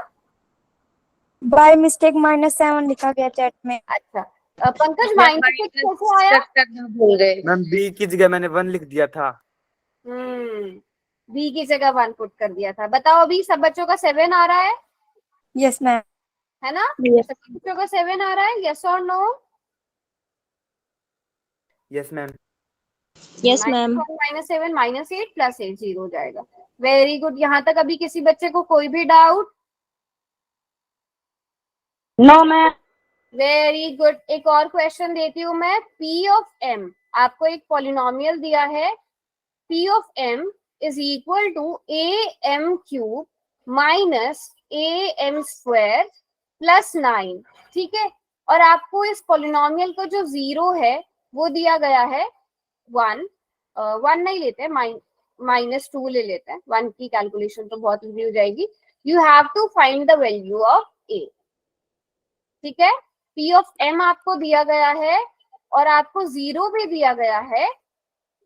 बाय मिस्टेक -7 लिखा गया चैट में। अच्छा, पंकज -6 कैसे आया? भूल गए। मैम b की जगह मैंने 1 लिख दिया था। बी की जगह 1 पुट कर दिया था। बताओ अभी सब बच्चों का 7 आ रहा है? Yes ma'am. है ना? Yes. सब बच्चों का 7 आ रहा है, यस और no? Yes ma'am. Yes ma'am. -7 -8 plus 8 0 हो जाएगा। Very good. यहाँ तक अभी किसी बच्चे को कोई भी doubt? No ma'am. Very good. एक और क्वेश्चन देती हूँ मैं। p ऑफ m, आपको एक पॉलिनोमियल दिया है, p of m is equal to am³ minus am² plus 9, ठीक है। और आपको इस पॉलिनोमियल का जो 0 है वो दिया गया है 1 नहीं लेते, -2 ले लेते हैं। 1 की कैलकुलेशन तो बहुत इजी हो जाएगी। You have to find the value of a, ठीक है। p ऑफ m आपको दिया गया है और आपको 0 भी दिया गया है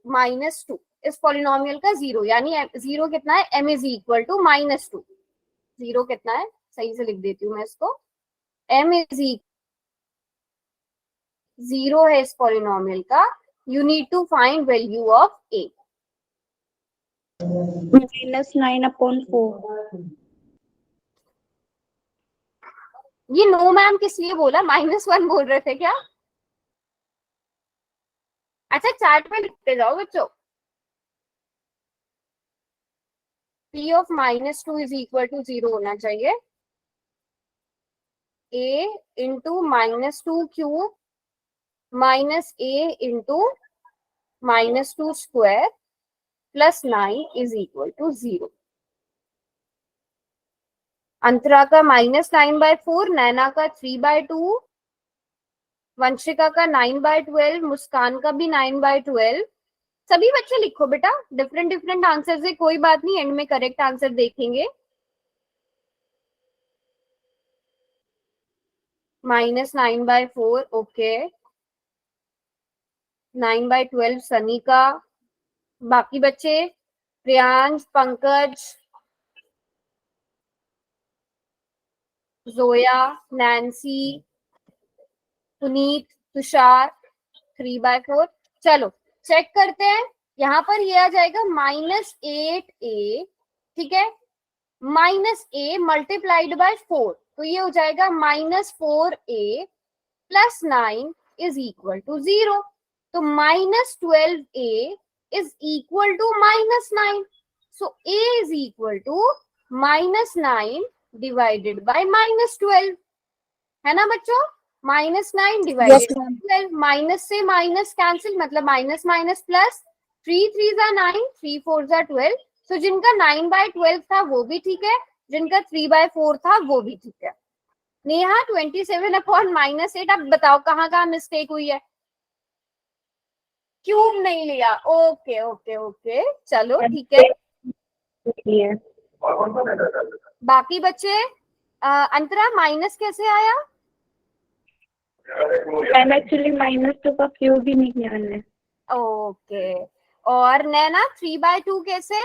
-2 इस पॉलिनोमियल का 0, यानी 0 कितना है, m इज इक्वल टू -2। 0 कितना है, सही से लिख देती हूँ मैं इसको, m इज 0 है इस पॉलिनोमियल का। You need to find value of a। -9/4। ये नो मैम किस लिए बोला? -1 बोल रहे थे क्या? अच्छा चार्ट में लिखते जाओ बच्चों। p of -2 is equal to 0 होना चाहिए। a into -2³ minus a into -2 square plus 9 is equal to 0। Antara का -9/4, नैना का 3/2, वंशिका का 9/12, मुस्कान का भी 9/12। सभी बच्चे लिखो बेटा, डिफरेंट डिफरेंट आंसर है, कोई बात नहीं, एंड में करेक्ट आंसर देखेंगे। -9/4, ओके। 9/12 सनी का। बाकी बच्चे प्रियांश, पंकज, जोया, नैन्सी, पुनीत, तुषार 3/4। चलो चेक करते हैं यहाँ पर ये आ जाएगा -8a, ठीक है, -a मल्टीप्लाइड बाय 4, तो ये हो जाएगा -4a plus 9 is equal to 0। तो -12a is equal to -9, so a is equal to -9 divided by -12, है ना बच्चों? -9 डिवाइडेड Yes, ma'am. 12, माइनस से माइनस कैंसिल, मतलब माइनस माइनस प्लस, 3 3 जा 9, 3 4 जा 12। तो जिनका 9/12 था वो भी ठीक है, जिनका 3/4 था वो भी ठीक है। नेहा 27/-8, अब बताओ कहाँ कहाँ मिस्टेक हुई है? क्यूब नहीं लिया, ओके ओके ओके, चलो ठीक है। ये बाकी बच्चे अंतरा माइनस कैसे आया? मैम एक्चुअली -2 का क्यूब ही नहीं किया मैंने। ओके, और नैना 3/2 कैसे?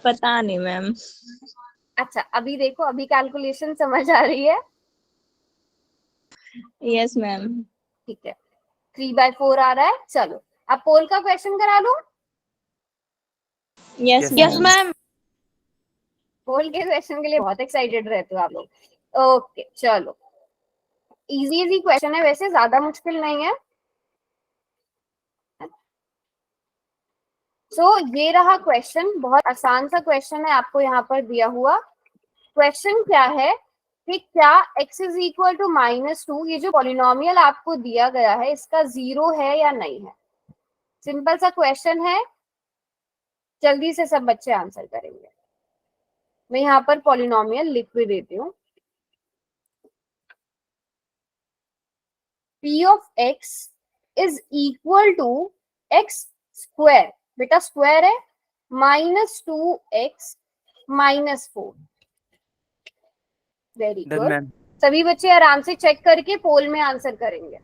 पता नहीं मैम। अच्छा अभी देखो, अभी कैलकुलेशन समझ आ रही है? Yes ma'am. ठीक है, 3/4 आ रहा है। चलो अब पोल का क्वेश्चन करा लूं। Yes Yes, ma'am. पोल के क्वेश्चन के लिए बहुत एक्साइटेड रहते हो आप लोग। ओके चलो, इजी इजी क्वेश्चन है, वैसे ज्यादा मुश्किल नहीं है। ये रहा क्वेश्चन, बहुत आसान सा क्वेश्चन है आपको यहाँ पर दिया हुआ। क्वेश्चन क्या है कि क्या x इज इक्वल टू -2, ये जो पॉलिनोमियल आपको दिया गया है इसका 0 है या नहीं है? सिंपल सा क्वेश्चन है, जल्दी से सब बच्चे आंसर करेंगे। मैं यहाँ पर पॉलिनोमियल लिख भी देती हूँ। p of x is equal to x square, बेटा स्क्वायर है, -2x -4। Very Done, good, ma'am. सभी बच्चे आराम से चेक करके पोल में आंसर करेंगे,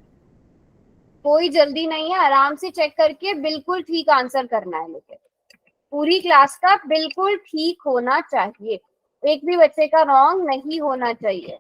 कोई जल्दी नहीं है, आराम से चेक करके बिल्कुल ठीक आंसर करना है। लेकिन पूरी क्लास का बिल्कुल ठीक होना चाहिए, एक भी बच्चे का रॉन्ग नहीं होना चाहिए।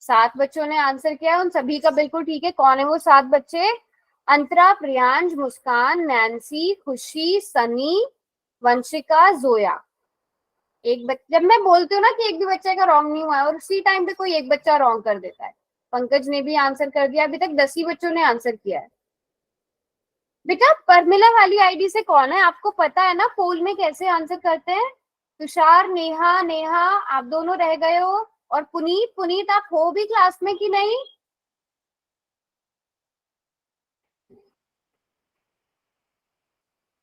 सात बच्चों ने आंसर किया, उन सभी का बिल्कुल ठीक है। कौन है वो 7 बच्चे? अंतरा, प्रियांश, मुस्कान, नैन्सी, खुशी, सनी, वंशिका, जोया। एक जब मैं बोलती हूँ ना कि एक भी बच्चे का रॉन्ग नहीं हुआ है और उसी टाइम पे कोई एक बच्चा रॉन्ग कर देता है। पंकज ने भी आंसर कर दिया, अभी तक 10 ही बच्चों ने आंसर किया है। बेटा परमिला वाली आईडी से कौन है? आपको पता है ना पोल में कैसे आंसर करते हैं? तुषार, नेहा, नेहा आप दोनों रह गए हो, और पुनीत, पुनीत आप हो भी क्लास में कि नहीं?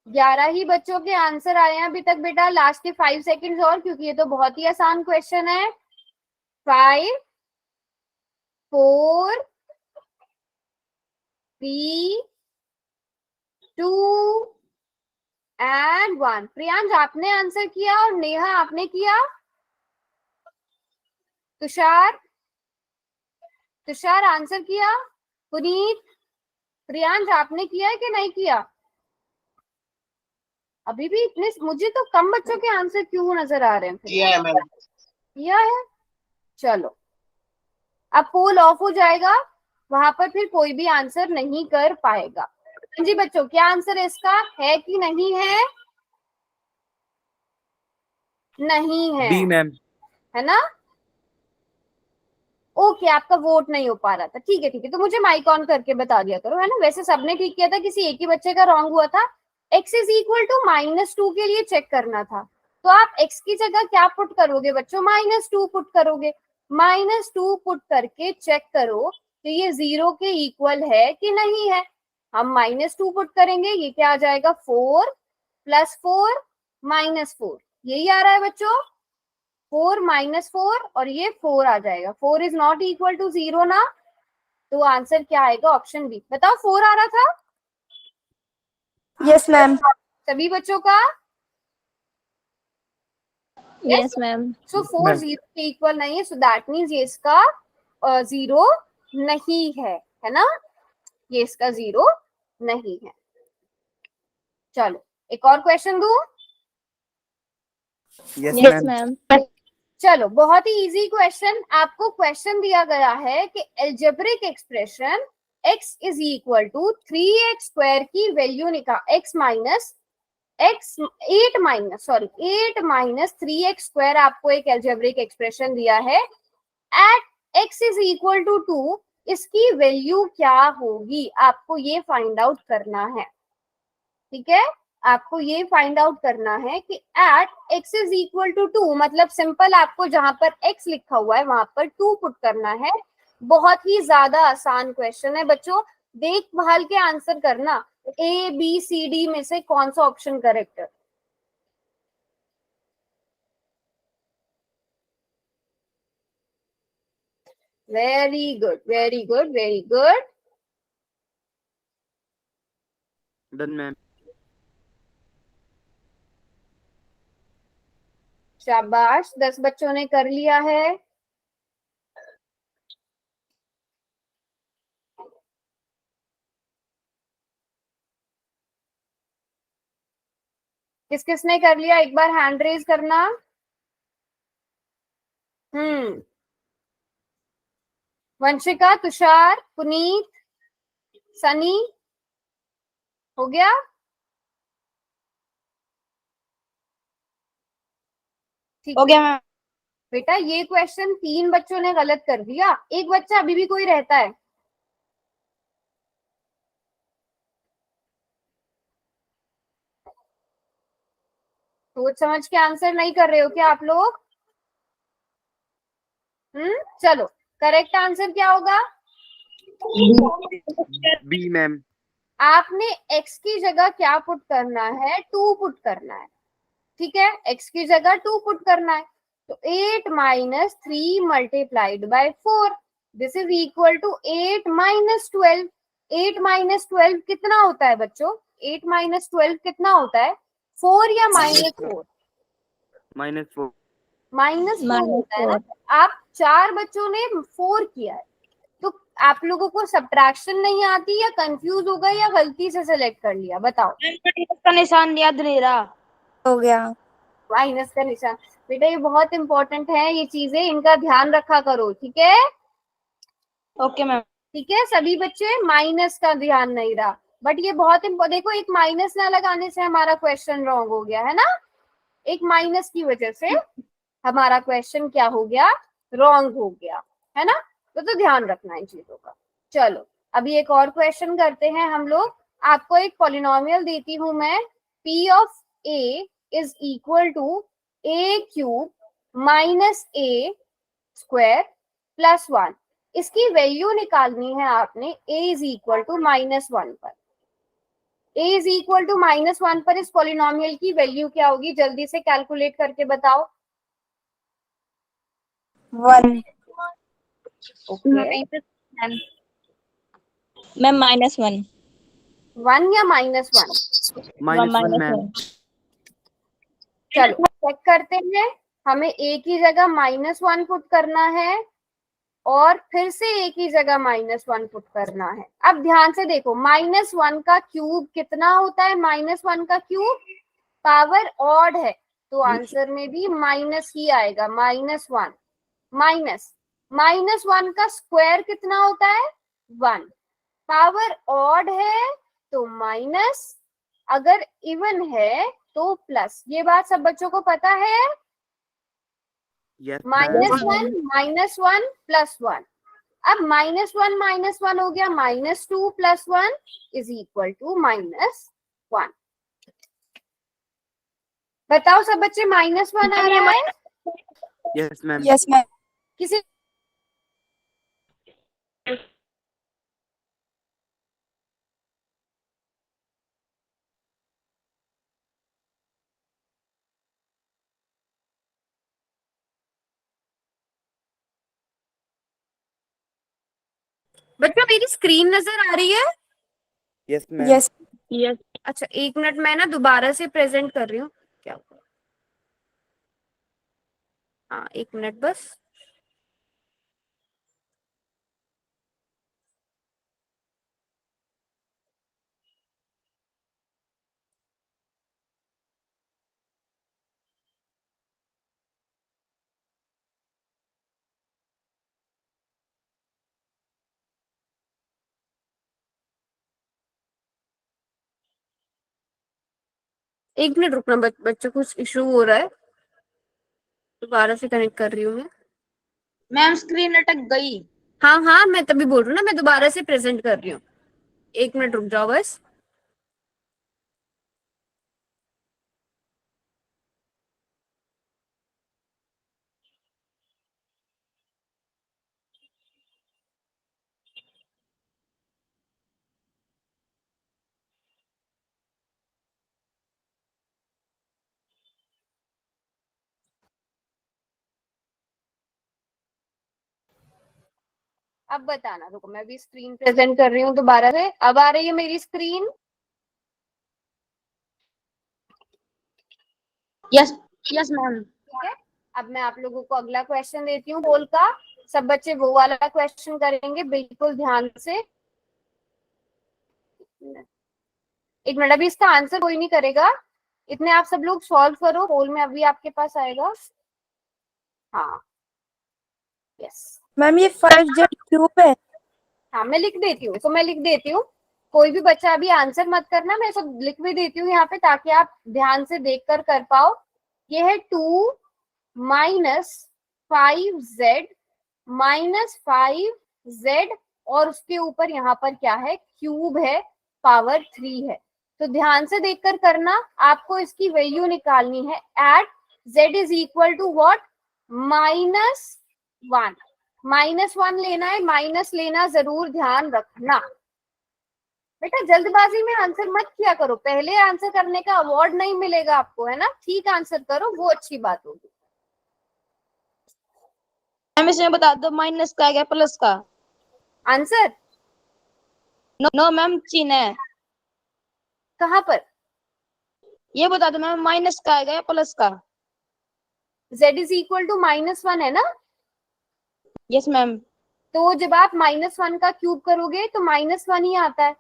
ग्यारह ही बच्चों के आंसर आए हैं अभी तक बेटा। लास्ट के 5 सेकंड्स और, क्योंकि ये तो बहुत ही आसान क्वेश्चन है। 5 4 3 2 एंड 1। प्रियांश आपने आंसर किया और नेहा आपने किया। तुषार, तुषार आंसर किया। पुनीत, प्रियांश आपने किया है कि नहीं किया? अभी भी इतने, मुझे तो कम बच्चों के आंसर क्यों नजर आ रहे हैं? किया है। चलो अब पोल ऑफ हो जाएगा, वहां पर फिर कोई भी आंसर नहीं कर पाएगा। जी बच्चों, क्या आंसर है इसका, है कि नहीं है? नहीं है, B, ma'am. है ना? ओके, आपका वोट नहीं हो पा रहा था, ठीक है ठीक है, तो मुझे माइक ऑन करके बता दिया करो, है ना? वैसे सबने ठीक किया था, किसी एक ही बच्चे का रॉन्ग हुआ था। x इज इक्वल टू -2 के लिए चेक करना था, तो आप x की जगह क्या पुट करोगे बच्चों? -2 पुट करोगे। -2 पुट करके चेक करो कि ये 0 के इक्वल है कि नहीं है। हम -2 पुट करेंगे, ये क्या आ जाएगा? 4 + 4 -4, यही आ रहा है बच्चों। 4 - 4 और ये 4 आ जाएगा। 4 इज नॉट इक्वल टू 0 ना, तो आंसर क्या आएगा? Option B. बताओ 4 आ रहा था Yes, ma'am. सभी बच्चों का? Yes, ma'am. सो 4 जीरो के इक्वल नहीं है, सो दैट मीन्स ये इसका 0 नहीं है ना, ये इसका 0 नहीं है। चलो एक और क्वेश्चन दूं। Yes, Yes, ma'am. ma'am. चलो बहुत ही इजी क्वेश्चन, आपको क्वेश्चन दिया गया है कि algebraic expression x is equal to 3x square की वैल्यू निकाल, x minus 8 minus 3x square आपको एक एल्जेब्रिक एक्सप्रेशन दिया है, at x is equal to 2 इसकी वैल्यू क्या होगी, आपको ये फाइंड आउट करना है। ठीक है, आपको ये फाइंड आउट करना है कि at x is equal to 2, मतलब सिंपल आपको जहां पर x लिखा हुआ है वहां पर 2 पुट करना है। बहुत ही ज्यादा आसान क्वेश्चन है बच्चों, देखभाल के आंसर करना, ए बी सी डी में से कौन सा ऑप्शन करेक्ट है। Very good, very good, very good. Done, ma'am. शाबाश, 10 बच्चों ने कर लिया है। किस किसने कर लिया, एक बार हैंड रेज करना। वंशिका, तुषार, पुनीत, सनी, हो गया। ठीक हो है गया मैम। बेटा, ये क्वेश्चन 3 बच्चों ने गलत कर दिया, एक बच्चा अभी भी कोई रहता है। सोच समझ के आंसर नहीं कर रहे हो क्या आप लोग? चलो करेक्ट आंसर क्या होगा? B, ma'am. आपने x की जगह क्या पुट करना है, 2 पुट करना है। ठीक है, x की जगह 2 पुट करना है, तो 8 minus 3 multiplied by 4 this is equal to 8 minus 12। 8 minus 12 कितना होता है बच्चों? 8 माइनस 12 कितना होता है, 4 या माइनस 4? -4. माइनस 4 होता है ना। -4. आप 4 बच्चों ने 4 किया है, तो आप लोगों को सब्ट्रैक्शन नहीं आती या कंफ्यूज हो गए या गलती से सिलेक्ट कर लिया, बताओ। का निशान याद नहीं रहा। हो गया। माइनस का निशान, बेटा ये बहुत इंपॉर्टेंट है, ये चीजें इनका ध्यान रखा करो। ठीक है, ओके मैम। ठीक है, सभी बच्चे माइनस का ध्यान नहीं रहा, बट ये बहुत देखो, एक माइनस ना लगाने से हमारा क्वेश्चन रॉन्ग हो गया है ना, एक माइनस की वजह से हमारा क्वेश्चन क्या हो गया, रॉन्ग हो गया है ना, तो ध्यान रखना इन चीजों का। चलो अभी एक और क्वेश्चन करते हैं हम लोग। आपको एक पॉलिनोमियल देती हूं मैं, p of a is equal to a cube minus a square plus 1, इसकी वैल्यू निकालनी है आपने a इज इक्वल टू -1 पर। a इज इक्वल टू -1 पर इस पॉलिनोमियल की वैल्यू क्या होगी, जल्दी से कैलकुलेट करके बताओ। 1। Okay, ma'am -1. 1 या -1? -1, ma'am. चलो चेक करते हैं, हमें a की जगह -1 पुट करना है और फिर से a की जगह -1 पुट करना है। अब ध्यान से देखो, -1 का क्यूब कितना होता है, -1 का क्यूब पावर ऑड है, तो आंसर में भी माइनस ही आएगा, -1 माइनस -1 का स्क्वायर कितना होता है, 1, पावर ऑड है तो माइनस, अगर इवन है तो प्लस। ये बात सब बच्चों को पता है? Yes, -1 ma'am. -1 प्लस 1, अब -1 हो गया, -2 प्लस 1 इज इक्वल टू -1। बताओ सब बच्चे, -1 आ रहा है? Yes, ma'am. Yes ma'am. किसी बच्चों मेरी स्क्रीन नजर आ रही है? Yes, ma'am. यस। Yes. अच्छा एक मिनट, मैं ना दोबारा से प्रेजेंट कर रही हूँ। क्या हाँ 1 मिनट बस। एक मिनट रुकना, बच्चों कुछ इशू हो रहा है, दोबारा से कनेक्ट कर रही हूँ मैं। मैम स्क्रीन अटक गई। हाँ हाँ, मैं तभी बोल रही हूँ ना, मैं दोबारा से प्रेजेंट कर रही हूँ। 1 मिनट रुक जाओ बस। अब बताना, रुको मैं भी स्क्रीन प्रेजेंट कर रही हूँ दोबारा से। अब आ रही है मेरी स्क्रीन? Yes yes ma'am. ठीक है, अब मैं आप लोगों को अगला क्वेश्चन देती हूँ बोल का। सब बच्चे वो वाला क्वेश्चन करेंगे, बिल्कुल ध्यान से। 1 मिनट, अभी इसका आंसर कोई नहीं करेगा, इतने आप सब लोग सॉल्व करो, पोल में अभी आपके पास आएगा। हाँ यस। मैम ये 5Z क्यूब है। हाँ मैं लिख देती हूँ, तो मैं लिख देती हूँ, कोई भी बच्चा अभी आंसर मत करना, मैं सब लिख भी देती हूँ यहाँ पे ताकि आप ध्यान से देखकर कर पाओ। ये है 2 माइनस 5Z माइनस 5Z, और उसके ऊपर यहाँ पर क्या है, क्यूब है, पावर 3 है। तो ध्यान से देखकर करना, आपको इसकी वैल्यू निकालनी है at Z is equal to what, -1। -1 लेना है, माइनस लेना जरूर ध्यान रखना। बेटा जल्दबाजी में आंसर मत किया करो, पहले आंसर करने का अवार्ड नहीं मिलेगा आपको, है ना, ठीक आंसर करो, वो अच्छी बात होगी। मैम इसमें बता दो माइनस का आ गया प्लस का। आंसर नो मैम चिन्ह है। कहाँ पर? ये बता दो मैम माइनस का आ गया प्लस का। Z इज इक्वल टू -1 है ना, यस मैम। तो जब आप -1 का क्यूब करोगे तो -1 ही आता है,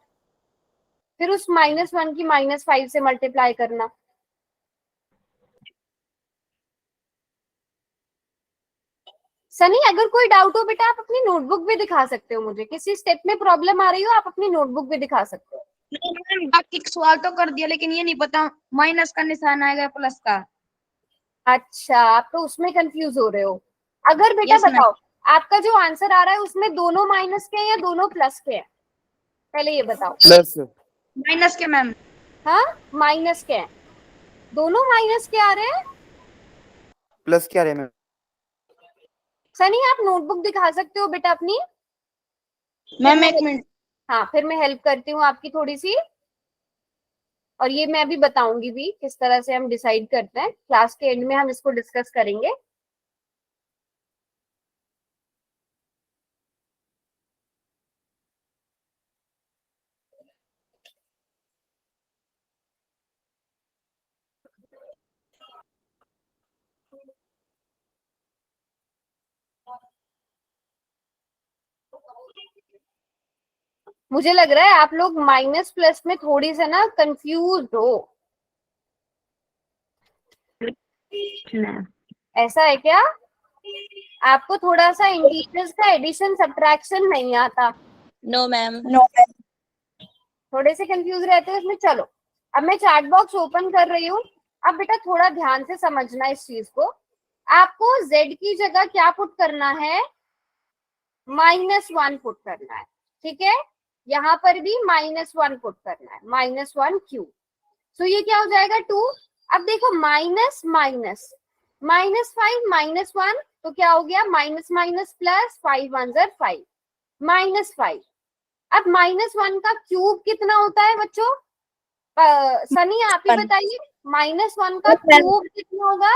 फिर उस -1 की -5 से मल्टीप्लाई करना। सनी अगर कोई डाउट हो बेटा, आप अपनी नोटबुक भी दिखा सकते हो मुझे, किसी स्टेप में प्रॉब्लम आ रही हो आप अपनी नोटबुक भी दिखा सकते हो। नहीं मैम बाकी सवाल तो कर दिया, लेकिन ये नहीं पता माइनस का निशान आएगा प्लस का। अच्छा, आप तो उसमें कंफ्यूज हो रहे हो। अगर बेटा Yes, ma'am. बताओ, आपका जो आंसर आ रहा है उसमें दोनों माइनस के हैं या दोनों प्लस के हैं, पहले ये बताओ। प्लस। माइनस के मैम। हाँ माइनस के हैं, दोनों माइनस के आ रहे हैं। प्लस क्या रहे मैम? सनी आप नोटबुक दिखा सकते हो बेटा अपनी? मैम एक मिनट। हाँ फिर मैं हेल्प करती हूँ आपकी थोड़ी सी, और ये मैं अभी बताऊंगी भी किस तरह से हम डिसाइड करते हैं, क्लास के एंड में हम इसको डिस्कस करेंगे। मुझे लग रहा है आप लोग माइनस प्लस में थोड़ी सा ना कंफ्यूज हो, ऐसा है क्या? आपको थोड़ा सा इंटीजर्स का एडिशन सब्ट्रैक्शन नहीं आता, नो मैम। No ma'am. थोड़े से कंफ्यूज रहते हो इसमें। चलो अब मैं चैट बॉक्स ओपन कर रही हूँ, अब बेटा थोड़ा ध्यान से समझना इस चीज को। आपको z की जगह क्या पुट करना है, -1 पुट करना है, ठीक है, यहाँ पर भी -1 पुट करना है, -1 क्यूब। सो ये क्या हो जाएगा 2। अब देखो माइनस माइनस, -5 -1 तो क्या हो गया, माइनस माइनस प्लस, 5 1 5, -5। अब -1 का क्यूब कितना होता है बच्चों? सनी आप ही बताइए, -1 का क्यूब कितना होगा?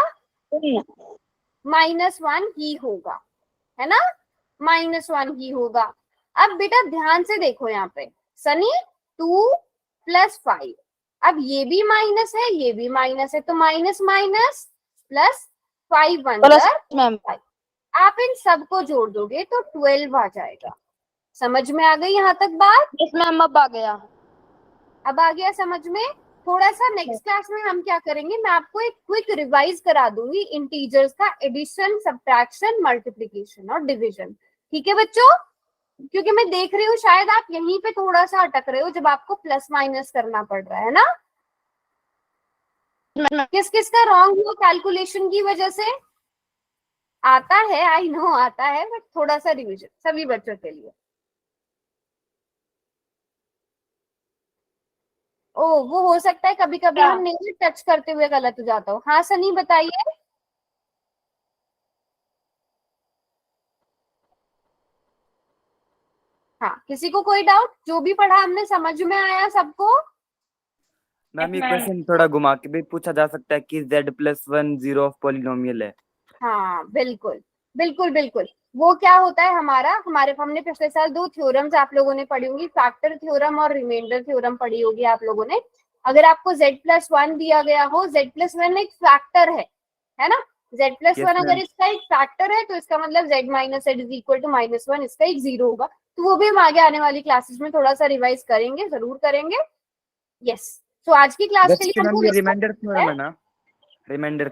-1 ही होगा, है ना, -1 ही होगा। अब बेटा ध्यान से देखो यहाँ पे, सनी 2 + 5, अब ये भी माइनस है ये भी माइनस है, तो माइनस माइनस प्लस 5 प्लस अंदर मैम। आप इन सबको जोड़ दोगे तो 12 आ जाएगा। समझ में आ गई यहाँ तक बात? यस मैम अब आ गया। अब आ गया समझ में? थोड़ा सा नेक्स्ट क्लास में हम क्या करेंगे, मैं आपको एक क्विक रिवाइज करा दूंगी इंटीजर्स का एडिशन, सब्ट्रैक्शन, मल्टीप्लिकेशन और डिवीजन। ठीक है बच्चों? क्योंकि मैं देख रही हूँ शायद आप यहीं पे थोड़ा सा अटक रहे हो जब आपको प्लस माइनस करना पड़ रहा है ना। किस किस का रॉन्ग हुआ कैलकुलेशन की वजह से? आता है, आई नो आता है, बट थोड़ा सा रिवीजन सभी बच्चों के लिए। ओ वो हो सकता है कभी कभी हम नेल टच करते हुए गलत हो जाता हो। हाँ सनी बताइए। हाँ किसी को कोई डाउट? जो भी पढ़ा हमने समझ में आया सबको? मैम ये क्वेश्चन थोड़ा घुमा के भी पूछा जा सकता है कि z+1 जीरो ऑफ पॉलिनोमियल है। हाँ बिल्कुल बिल्कुल बिल्कुल। वो क्या होता है हमने पिछले साल 2 थ्योरम्स आप लोगों ने पढ़ी होंगी, फैक्टर थ्योरम और रिमाइंडर थ्योरम पढ़ी होगी आप लोगों ने। अगर आपको z+1 दिया गया हो, z+1 एक फैक्टर है ना, z+1 Yes, अगर ma'am. इसका एक फैक्टर है तो इसका मतलब z - z is equal to -1, इसका एक 0 होगा। तो वो भी हम आगे आने वाली क्लासेस में थोड़ा सा रिवाइज करेंगे, जरूर करेंगे। यस, तो आज की क्लास के लिए मैम हमको ये इसका रिमाइंडर थ्योरम है ना, रिमाइंडर